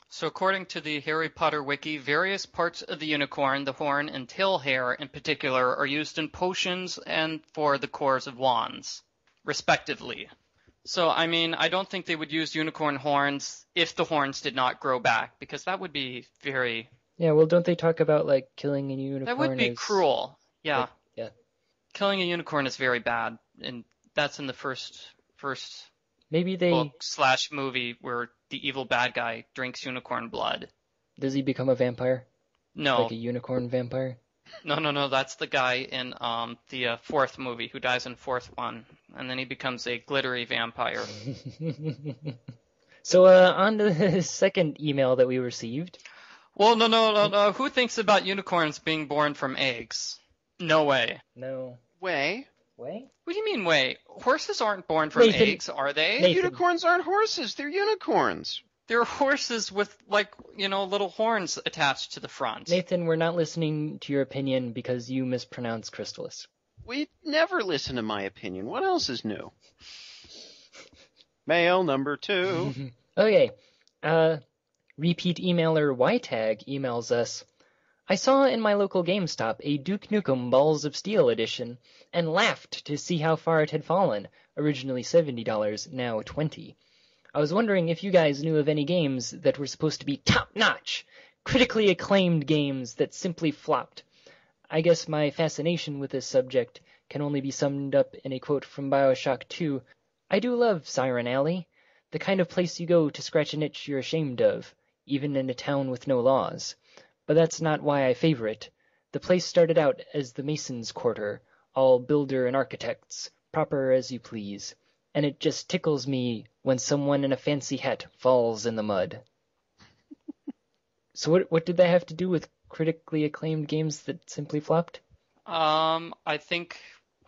So according to the Harry Potter wiki, various parts of the unicorn, the horn and tail hair in particular, are used in potions and for the cores of wands, respectively. So, I mean, I don't think they would use unicorn horns if the horns did not grow back, because that would be very... Yeah, well, don't they talk about, like, killing a unicorn? That would be cruel. Yeah. Like, yeah. Killing a unicorn is very bad, and that's in the first Maybe they... book/movie where the evil bad guy drinks unicorn blood. Does he become a vampire? No. Like a unicorn vampire? No, that's the guy in the fourth movie who dies in fourth one, and then he becomes a glittery vampire. So, on to the second email that we received. Well, no. Who thinks about unicorns being born from eggs? No way. No. Way? Way? What do you mean way? Horses aren't born from Nathan. eggs, are they? Nathan. Unicorns aren't horses, they're unicorns. They're horses with, like, little horns attached to the front. Nathan, we're not listening to your opinion because you mispronounce Crystalis. We never listen to my opinion. What else is new? Mail number 2. Okay. Repeat emailer YTag emails us. I saw in my local GameStop a Duke Nukem Balls of Steel edition and laughed to see how far it had fallen. Originally $70, now $20. I was wondering if you guys knew of any games that were supposed to be top-notch, critically acclaimed games that simply flopped. I guess my fascination with this subject can only be summed up in a quote from BioShock 2. I do love Siren Alley, the kind of place you go to scratch an itch you're ashamed of, even in a town with no laws. But that's not why I favor it. The place started out as the Mason's Quarter, all builder and architects, proper as you please. And it just tickles me when someone in a fancy hat falls in the mud. So what did that have to do with critically acclaimed games that simply flopped? I think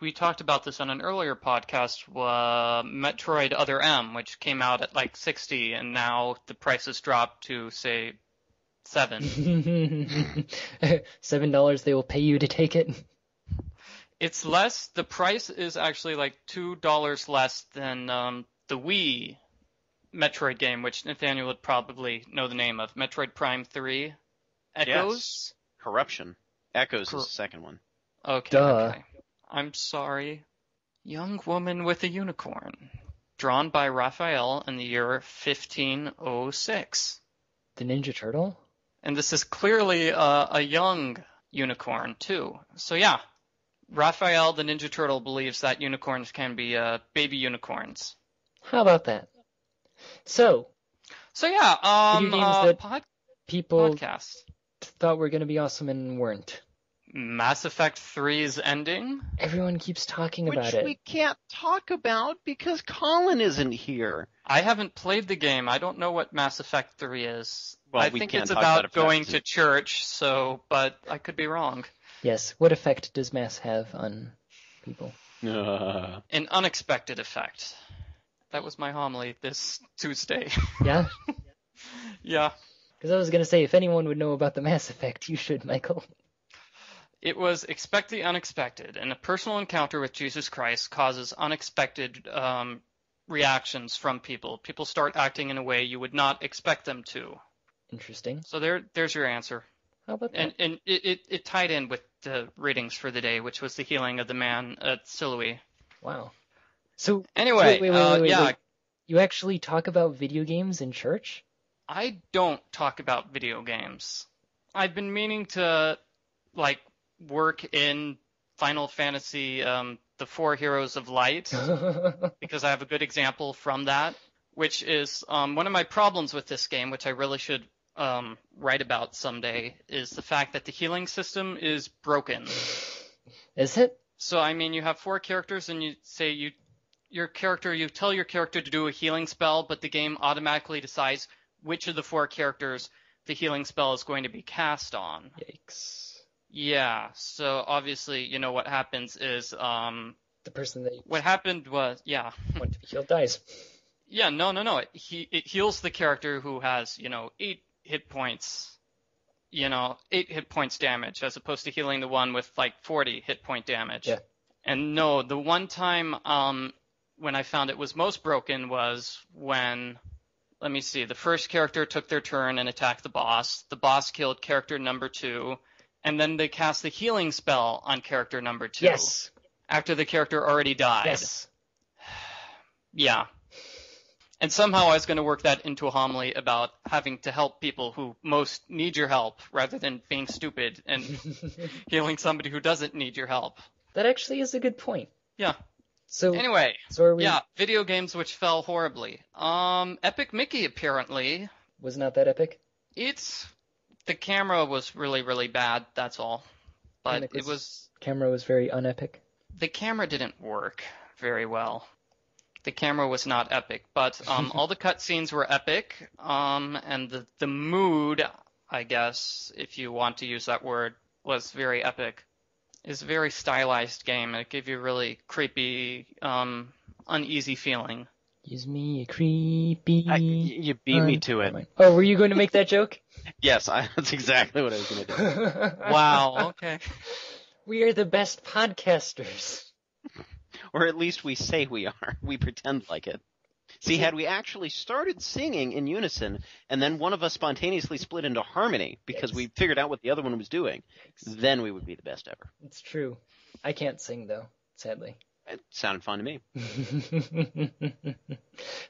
we talked about this on an earlier podcast, Metroid Other M, which came out at like $60, and now the price has dropped to, say, $7. $7 they will pay you to take it? It's less. The price is actually like $2 less than the Wii Metroid game, which Nathaniel would probably know the name of. Metroid Prime 3 Echoes? Yes. Corruption. Echoes is the second one. Okay, Duh. okay. I'm sorry. Young Woman with a Unicorn. Drawn by Raphael in the year 1506. The Ninja Turtle? And this is clearly a young unicorn, too. So yeah, Raphael the Ninja Turtle believes that unicorns can be baby unicorns. How about that? So yeah, video games that people podcast. thought were going to be awesome and weren't. Mass Effect 3's ending? Everyone keeps talking about Which it. we can't talk about because Colin isn't here. I haven't played the game. I don't know what Mass Effect 3 is. Well, I we think can't it's talk about about it for that going reason. to church, but I could be wrong. Yes. What effect does Mass have on people? An unexpected effect. That was my homily this Tuesday. Yeah? Yeah. Because I was going to say, if anyone would know about the Mass Effect, you should, Michael. It was expect the unexpected, and a personal encounter with Jesus Christ causes unexpected reactions from people. People start acting in a way you would not expect them to. Interesting. So there's your answer. How about that? And it tied in with the ratings for the day, which was the healing of the man at Silouis. Wow. So Anyway, wait, yeah. wait. You actually talk about video games in church? I don't talk about video games. I've been meaning to, work in Final Fantasy, the Four Heroes of Light, because I have a good example from that, which is one of my problems with this game, which I really should write about someday, is the fact that the healing system is broken. Is it? So, I mean, you have four characters, and you say you tell your character to do a healing spell, but the game automatically decides which of the four characters the healing spell is going to be cast on. Yikes. Yeah, so obviously, what happens is The person that you What happened was, yeah. want to be healed dies. Yeah, no. It heals the character who has, 8 hit points, 8 hit points damage, as opposed to healing the one with, 40 hit point damage. Yeah. And no, the one time when I found it was most broken was when, let me see, the first character took their turn and attacked the boss. The boss killed character number 2, and then they cast the healing spell on character number 2. Yes. After the character already died. Yes. Yeah. And somehow I was going to work that into a homily about having to help people who most need your help rather than being stupid and healing somebody who doesn't need your help. That actually is a good point. Yeah. So Anyway, are we, yeah, video games which fell horribly. Epic Mickey apparently. was not that epic? The camera was really, really bad, that's all. But Camera was very unepic. the camera didn't work very well. The camera was not epic, but all the cutscenes were epic, and the mood, I guess, if you want to use that word, was very epic. It's a very stylized game, and it gave you a really creepy, uneasy feeling. Gives me a creepy... You beat me to it. Oh, were you going to make that joke? Yes, that's exactly what I was going to do. Wow, okay. We are the best podcasters. Or at least we say we are. We pretend like it. See, had we actually started singing in unison, and then one of us spontaneously split into harmony because we figured out what the other one was doing, then we would be the best ever. It's true. I can't sing, though, sadly. It sounded fun to me.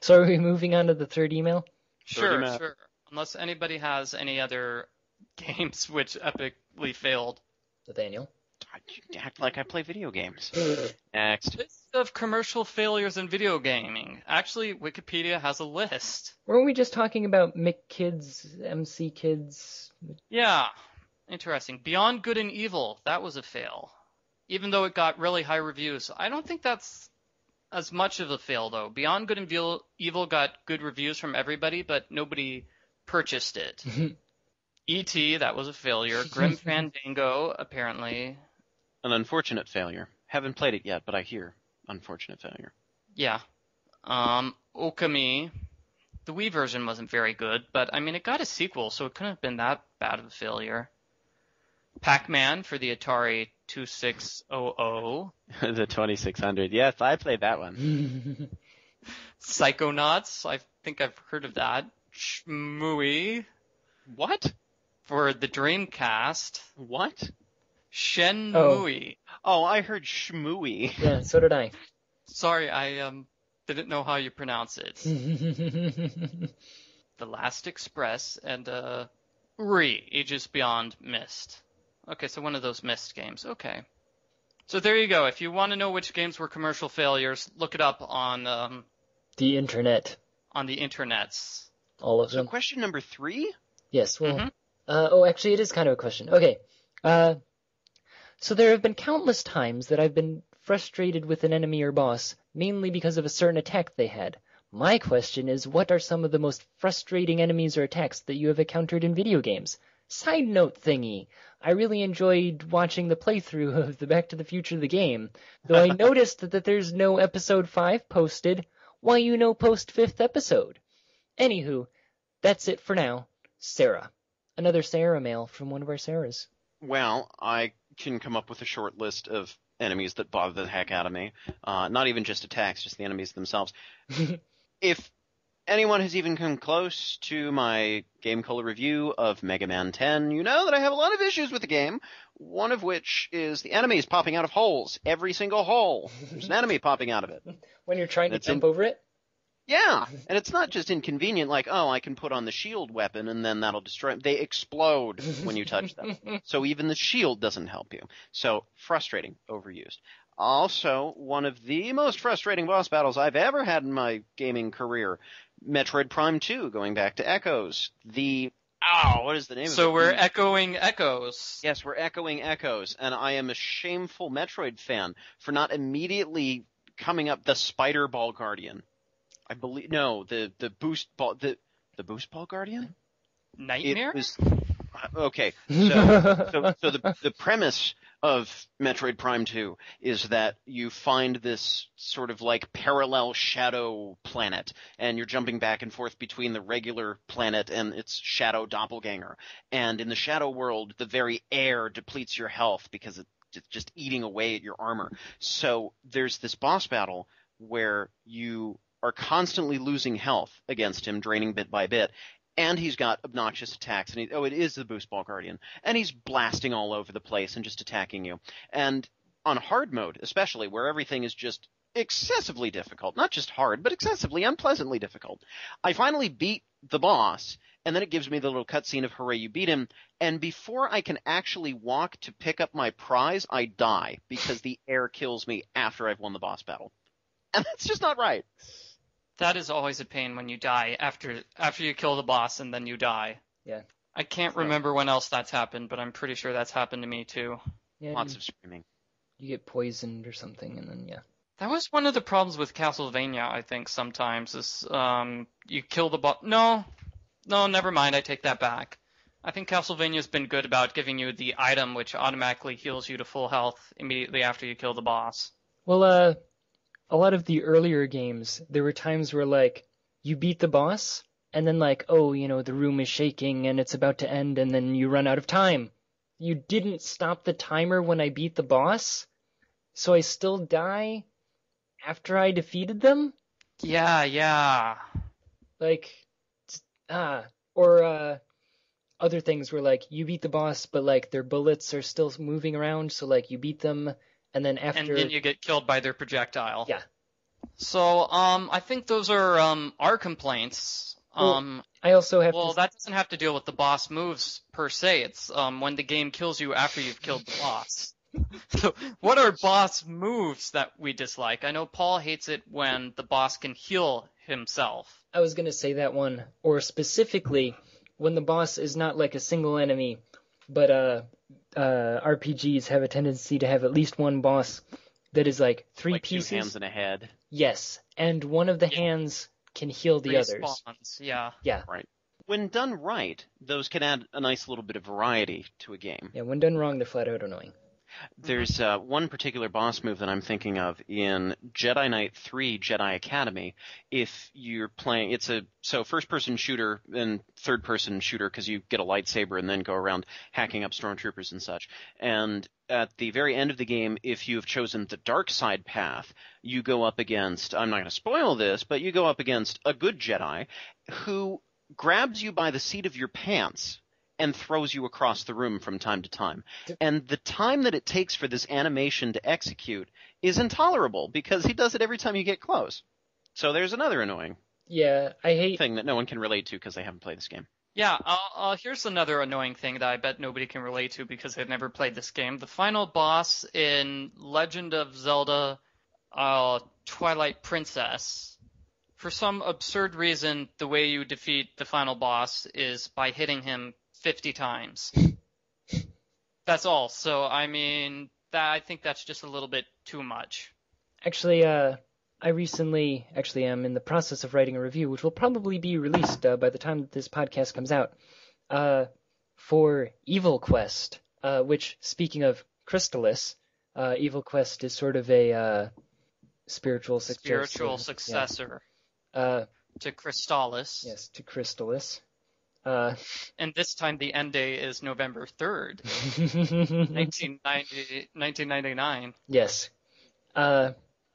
So are we moving on to the third email? Sure. Unless anybody has any other games which epically failed. Nathaniel? You act like I play video games. Next. List of commercial failures in video gaming. Actually, Wikipedia has a list. Weren't we just talking about Mick Kids, MC Kids? Yeah, interesting. Beyond Good and Evil, that was a fail. Even though it got really high reviews. I don't think that's as much of a fail, though. Beyond Good and Evil got good reviews from everybody, but nobody purchased it. E.T., that was a failure. Grim Fandango, apparently. An unfortunate failure. Haven't played it yet, but I hear unfortunate failure. Yeah. Okami. The Wii version wasn't very good, but, I mean, it got a sequel, so it couldn't have been that bad of a failure. Pac-Man for the Atari 2600. The 2600. Yes, I played that one. Psychonauts. I think I've heard of that. Shmooey. What? For the Dreamcast. What? Shenmue. Oh, I heard Shmooey. Yeah, so did I. Sorry, I didn't know how you pronounce it. The Last Express and Uri, Ages Beyond Mist. Okay, so one of those Mist games. Okay. So there you go. If you want to know which games were commercial failures, look it up on the internet. On the internets. All of them. So question number 3? Yes, well... actually, it is kind of a question. Okay. So there have been countless times that I've been frustrated with an enemy or boss, mainly because of a certain attack they had. My question is, what are some of the most frustrating enemies or attacks that you have encountered in video games? Side note thingy. I really enjoyed watching the playthrough of the Back to the Future the game, though I noticed that there's no episode 5 posted. Why you no post 5th episode? Anywho, that's it for now. Sarah. Another Sarah mail from one of our Sarahs. Well, I can come up with a short list of enemies that bother the heck out of me. Not even just attacks, just the enemies themselves. If anyone has even come close to my GameCola review of Mega Man 10, you know that I have a lot of issues with the game, one of which is the enemies popping out of holes. Every single hole. There's an enemy popping out of it. When you're trying to jump over it? Yeah, and it's not just inconvenient like, oh, I can put on the shield weapon and then that'll destroy them. They explode when you touch them. So even the shield doesn't help you. So frustrating, overused. Also, one of the most frustrating boss battles I've ever had in my gaming career, Metroid Prime 2, going back to Echoes. What is the name of it? So we're echoing Echoes. Yes, we're echoing Echoes, and I am a shameful Metroid fan for not immediately coming up the Spider Ball Guardian. I believe the boost ball the boost ball guardian? Nightmare? Okay, so the premise of Metroid Prime 2 is that you find this sort of like parallel shadow planet, and you're jumping back and forth between the regular planet and its shadow doppelganger. And in the shadow world, the very air depletes your health because it's just eating away at your armor. So there's this boss battle where you are constantly losing health against him, draining bit by bit. And he's got obnoxious attacks, and it is the Boost Ball Guardian, and he's blasting all over the place and just attacking you. And on hard mode, especially, where everything is just excessively difficult, not just hard, but excessively unpleasantly difficult, I finally beat the boss, and then it gives me the little cutscene of hooray, you beat him, and before I can actually walk to pick up my prize, I die, because the air kills me after I've won the boss battle. And that's just not right. That is always a pain when you die after you kill the boss and then you die. Yeah. I can't remember when else that's happened, but I'm pretty sure that's happened to me too. Yeah. Lots of screaming. You get poisoned or something, and then yeah. That was one of the problems with Castlevania, I think, sometimes, is you kill the boss. No, never mind, I take that back. I think Castlevania's been good about giving you the item which automatically heals you to full health immediately after you kill the boss. Well, a lot of the earlier games, there were times where, like, you beat the boss, and then, like, oh, the room is shaking, and it's about to end, and then you run out of time. You didn't stop the timer when I beat the boss, so I still die after I defeated them? Yeah. Like, or other things where, like, you beat the boss, but, like, their bullets are still moving around, so, like, you beat them, and then after... And then you get killed by their projectile. Yeah. So, I think those are our complaints. Well, I also have Well, that doesn't have to deal with the boss moves, per se. It's when the game kills you after you've killed the boss. So, what are boss moves that we dislike? I know Paul hates it when the boss can heal himself. I was going to say that one, or specifically, when the boss is not like a single enemy, but RPGs have a tendency to have at least one boss that is like three pieces. 2 hands and a head. Yes, and one of the hands can heal the others. Respawns, yeah. Yeah. Right. When done right, those can add a nice little bit of variety to a game. Yeah, when done wrong, they're flat out annoying. There's one particular boss move that I'm thinking of in Jedi Knight 3 Jedi Academy. If you're playing, it's a first-person shooter and third-person shooter because you get a lightsaber and then go around hacking up stormtroopers and such. And at the very end of the game, if you have chosen the dark side path, you go up against, I'm not going to spoil this, but you go up against a good Jedi who grabs you by the seat of your pants and throws you across the room from time to time. And the time that it takes for this animation to execute is intolerable because he does it every time you get close. So there's another annoying thing that no one can relate to because they haven't played this game. Yeah, here's another annoying thing that I bet nobody can relate to because they've never played this game. The final boss in Legend of Zelda Twilight Princess, for some absurd reason, the way you defeat the final boss is by hitting him 50 times. That's all. So, I mean, I think that's just a little bit too much. Actually, I recently am in the process of writing a review, which will probably be released by the time that this podcast comes out, for Evil Quest, which, speaking of Crystalis, Evil Quest is sort of a spiritual successor to Crystalis. Yes, to Crystalis. And this time the end day is November 3rd, 1999. Yes.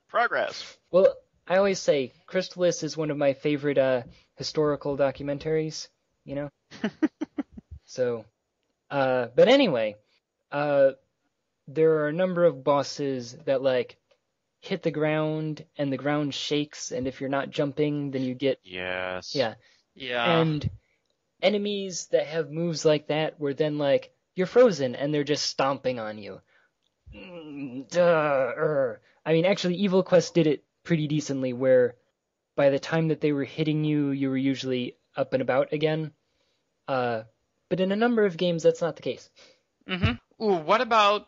Progress. Well, I always say Crystalis is one of my favorite historical documentaries, So, but anyway, there are a number of bosses that, like, hit the ground and the ground shakes, and if you're not jumping, then you get... Yes. Yeah. Yeah. And enemies that have moves like that where then, like, you're frozen and they're just stomping on you. I mean, actually, Evil Quest did it pretty decently where by the time that they were hitting you, you were usually up and about again. But in a number of games, that's not the case. Mm-hmm. Ooh, what about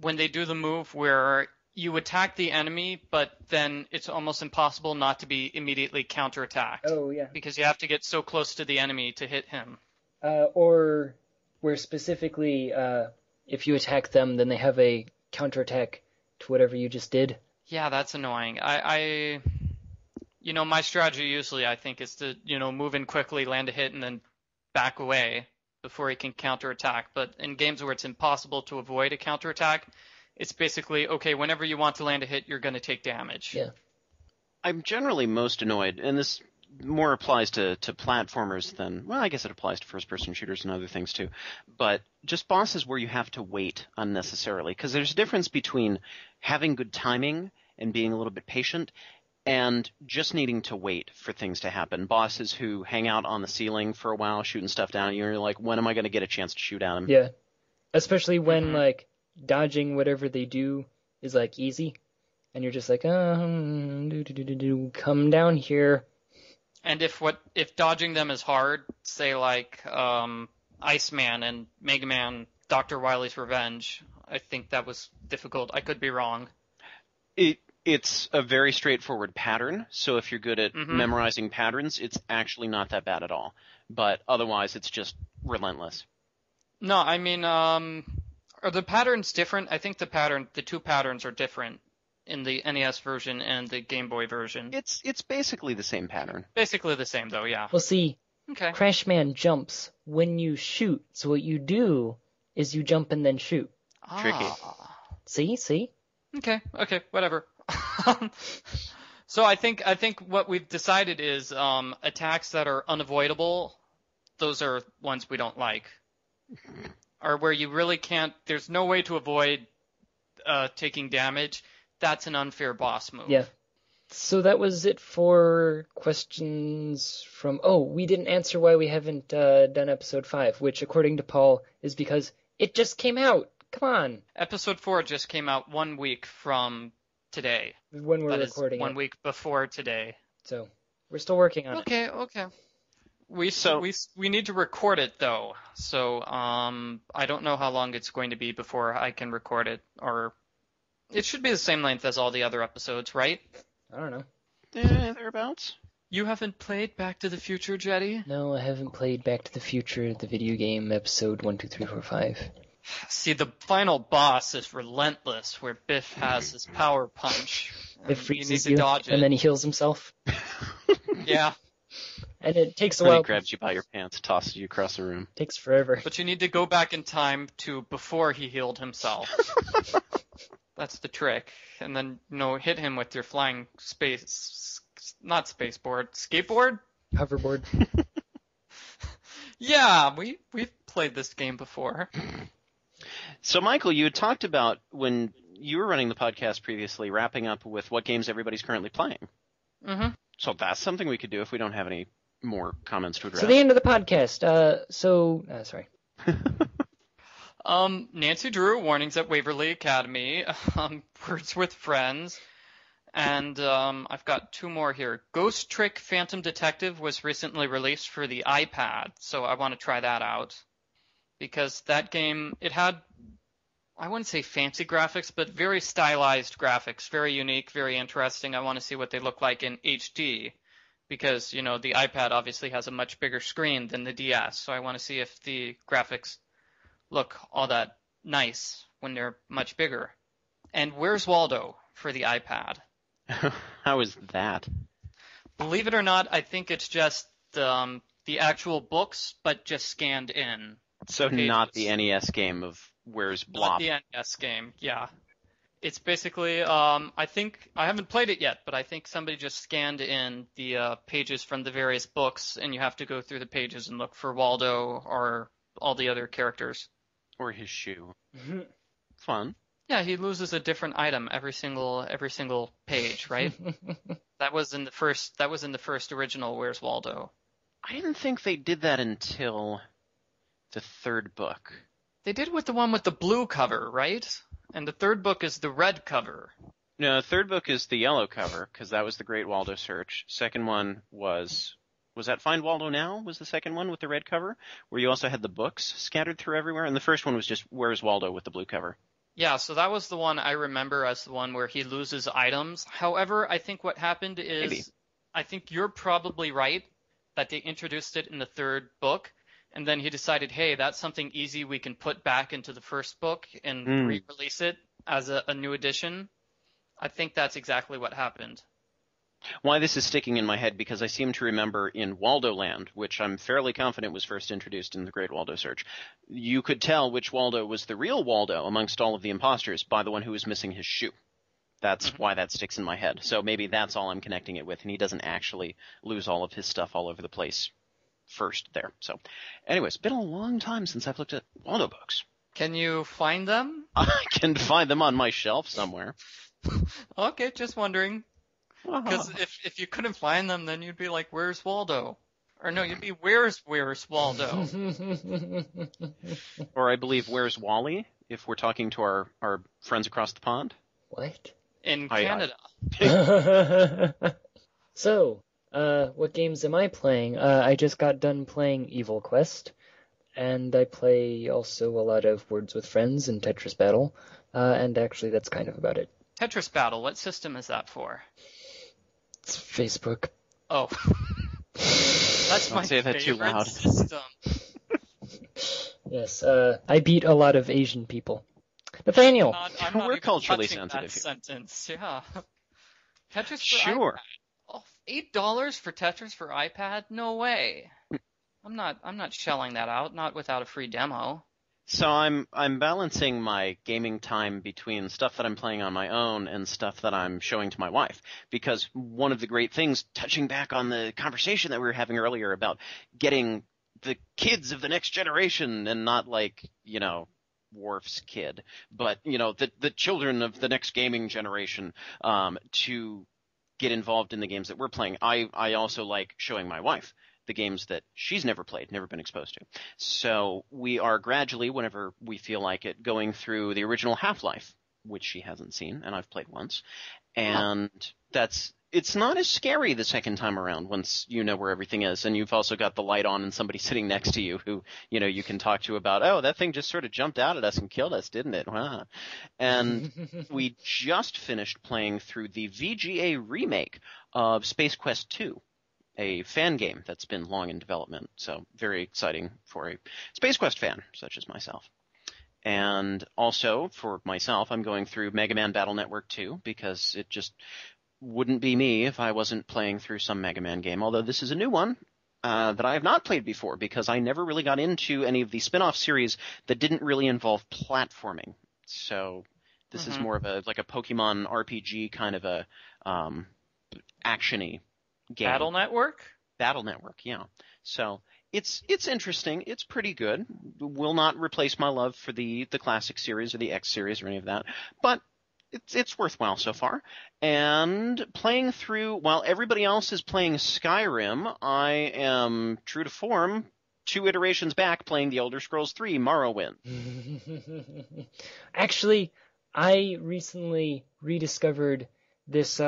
when they do the move where you attack the enemy, but then it's almost impossible not to be immediately counterattacked? Oh, yeah. Because you have to get so close to the enemy to hit him. Or where specifically, if you attack them, then they have a counterattack to whatever you just did. Yeah, that's annoying. My strategy usually, I think, is to, move in quickly, land a hit, and then back away before he can counterattack. But in games where it's impossible to avoid a counterattack, it's basically, okay, whenever you want to land a hit, you're going to take damage. Yeah. I'm generally most annoyed, and this more applies to platformers than, well, I guess it applies to first-person shooters and other things too, but just bosses where you have to wait unnecessarily, because there's a difference between having good timing and being a little bit patient and just needing to wait for things to happen. Bosses who hang out on the ceiling for a while shooting stuff down at you, and you're like, when am I going to get a chance to shoot at them? Yeah. Especially when, like, dodging whatever they do is, like, easy. And you're just like, come down here. And if dodging them is hard, say like Iceman and Mega Man Dr. Wily's Revenge, I think that was difficult. I could be wrong. It's a very straightforward pattern, so if you're good at memorizing patterns, it's actually not that bad at all. But otherwise, it's just relentless. No, I mean, are the patterns different? I think the two patterns are different in the NES version and the Game Boy version. It's basically the same pattern. Basically the same, though, yeah. Well, see, Okay. Crashman jumps when you shoot. So what you do is you jump and then shoot. Tricky. See? Okay, whatever. So I think what we've decided is attacks that are unavoidable, those are ones we don't like. Or where you really can't, there's no way to avoid taking damage. That's an unfair boss move. Yeah. So that was it for questions from... Oh, we didn't answer why we haven't done episode 5, which according to Paul is because it just came out. Come on. Episode 4 just came out 1 week from today. When we're That recording is 1 it. week before today. So we're still working on it. Okay. We need to record it though. So I don't know how long it's going to be before I can record it, or it should be the same length as all the other episodes, right? I don't know. Thereabouts. You haven't played Back to the Future, Jetty? No, I haven't played Back to the Future, the video game, episode 1, 2, 3, 4, 5. See, the final boss is relentless, where Biff has his power punch. It freezes you need to dodge it. and then he heals himself. Yeah, And it takes a Then he while. grabs you by your pants, tosses you across the room. Takes forever. but you need to go back in time to before he healed himself. That's the trick. And then, hit him with your flying not spaceboard, skateboard? Hoverboard. Yeah, we've played this game before. So, Michael, you had talked about, when you were running the podcast previously, wrapping up with what games everybody's currently playing. Mm-hmm. So that's something we could do if we don't have any more comments to address. So the end of the podcast. Sorry. Nancy Drew, Warnings at Waverly Academy, Words with Friends, and I've got 2 more here. Ghost Trick Phantom Detective was recently released for the iPad, so I want to try that out. Because that game, it had, I wouldn't say fancy graphics, but very stylized graphics, very unique, very interesting. I want to see what they look like in HD. Because, the iPad obviously has a much bigger screen than the DS, so I want to see if the graphics look all that nice when they're much bigger. And Where's Waldo for the iPad? How is that? Believe it or not, I think it's just the actual books, but just scanned in. So pages. not the NES game of Where's Blop? Not the NES game, yeah. It's basically, I think, I haven't played it yet, but I think somebody just scanned in the pages from the various books, and you have to go through the pages and look for Waldo or all the other characters. Or his shoe. Fun. Yeah, he loses a different item every single page, right? That was in the first original Where's Waldo. I didn't think they did that until the 3rd book. They did with the one with the blue cover, right? And the 3rd book is the red cover. No, the 3rd book is the yellow cover, because that was the Great Waldo Search. Second one was that Find Waldo Now? Was the second one with the red cover? Where you also had the books scattered through everywhere? And the first one was just Where's Waldo with the blue cover. Yeah, so that was the one I remember as the one where he loses items. However, I think what happened is, Maybe. I think you're probably right that they introduced it in the 3rd book, and then he decided, hey, that's something easy we can put back into the first book and re-release it as a new edition. I think that's exactly what happened. Why this is sticking in my head, because I seem to remember in Waldo Land, which I'm fairly confident was first introduced in the Great Waldo Search, you could tell which Waldo was the real Waldo amongst all of the imposters by the one who was missing his shoe. That's why that sticks in my head. So maybe that's all I'm connecting it with, and he doesn't actually lose all of his stuff all over the place first there. So anyways, it's been a long time since I've looked at Waldo books. Can you find them? I can find them on my shelf somewhere. Okay, just wondering. Because if you couldn't find them, then you'd be like, where's Waldo? Or no, you'd be, where's Waldo? Or I believe, where's Wally, if we're talking to our friends across the pond. What? In Canada. So, what games am I playing? I just got done playing Evil Quest, and I play also a lot of Words with Friends and Tetris Battle, and actually that's kind of about it. Tetris Battle, what system is that for? It's Facebook. Oh. That's my say that favorite too loud. system. Yes, I beat a lot of Asian people. Nathaniel! I'm not We're even culturally touching sensitive that here. sentence, yeah. Tetris for Sure. iPad. Oh, $8 for Tetris for iPad? No way. I'm not shelling that out, not without a free demo. So I'm balancing my gaming time between stuff that I'm playing on my own and stuff that I'm showing to my wife. Because one of the great things, touching back on the conversation that we were having earlier about getting the kids of the next generation, and not like, Worf's kid, but, the children of the next gaming generation, to get involved in the games that we're playing. I also like showing my wife the games that she's never played, never been exposed to. So we are gradually, whenever we feel like it, going through the original Half-Life, which she hasn't seen, and I've played once. And it's not as scary the second time around once you know where everything is, and you've also got the light on and somebody sitting next to you who, you can talk to about, oh, that thing just sort of jumped out at us and killed us, didn't it? Wow. And we just finished playing through the VGA remake of Space Quest 2. A fan game that's been long in development, so very exciting for a Space Quest fan such as myself. And also, for myself, I'm going through Mega Man Battle Network 2, because it just wouldn't be me if I wasn't playing through some Mega Man game, although this is a new one that I have not played before, because I never really got into any of the spin-off series that didn't really involve platforming. So this is more of a Pokemon RPG kind of a action-y game. Battle Network? Battle Network, yeah. So it's interesting. It's pretty good. Will not replace my love for the classic series or the X series or any of that, but it's worthwhile so far. And playing through, while everybody else is playing Skyrim, I am, true to form, 2 iterations back playing the Elder Scrolls 3 Morrowind. Actually, I recently rediscovered this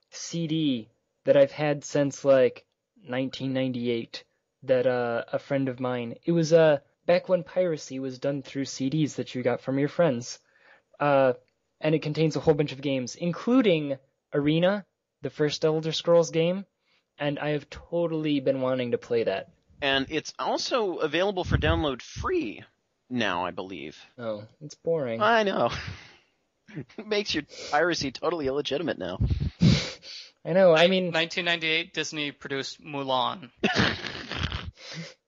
CD that I've had since 1998, that a friend of mine, it was back when piracy was done through CDs that you got from your friends, and it contains a whole bunch of games, including Arena, the first Elder Scrolls game, and I have totally been wanting to play that. And it's also available for download free now, I believe. Oh, it's boring. I know. It makes your piracy totally illegitimate now. I know, I mean... 1998, Disney produced Mulan.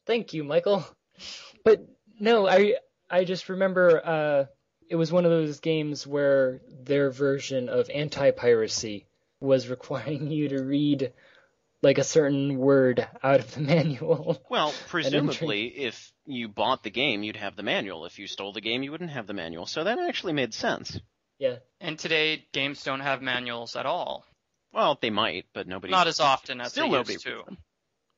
Thank you, Michael. But, no, I just remember it was one of those games where their version of anti-piracy was requiring you to read, a certain word out of the manual. Well, presumably, if you bought the game, you'd have the manual. If you stole the game, you wouldn't have the manual. So that actually made sense. Yeah. And today, games don't have manuals at all. Well, they might, but nobody... Not as often as Still they nobody used to.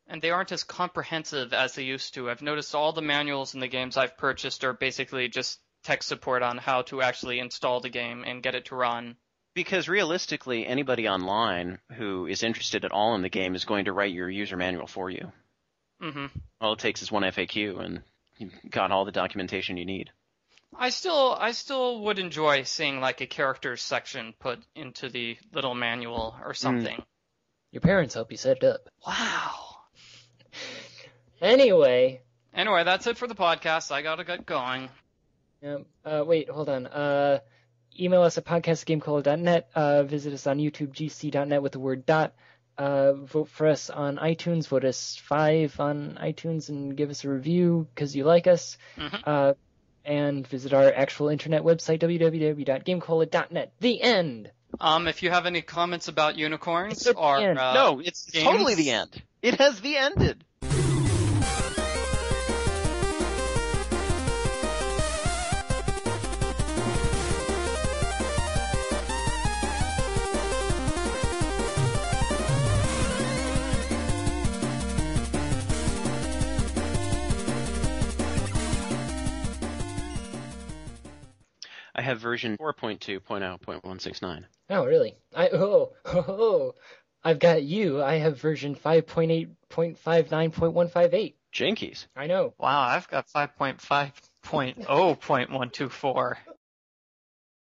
And they aren't as comprehensive as they used to. I've noticed all the manuals in the games I've purchased are basically just tech support on how to actually install the game and get it to run. Because realistically, anybody online who is interested at all in the game is going to write your user manual for you. Mm-hmm. All it takes is one FAQ, and you've got all the documentation you need. I still would enjoy seeing a characters section put into the little manual or something. Your parents help you set it up. Wow. Anyway, Anyway, that's it for the podcast. I gotta get going. Wait, hold on. Email us at podcast@gamecola.net. Visit us on YouTube, gc.net with the word dot. Vote for us on iTunes. Vote us 5 on iTunes and give us a review because you like us. Mm-hmm. And visit our actual internet website, www.gamecola.net. The end. If you have any comments about unicorns or no, it's games, totally the end. It has the ended. I have version 4.2.0.169. Oh, really? I've got you. I have version 5.8.59.158. Jinkies. I know. Wow, I've got 5.5.0.124.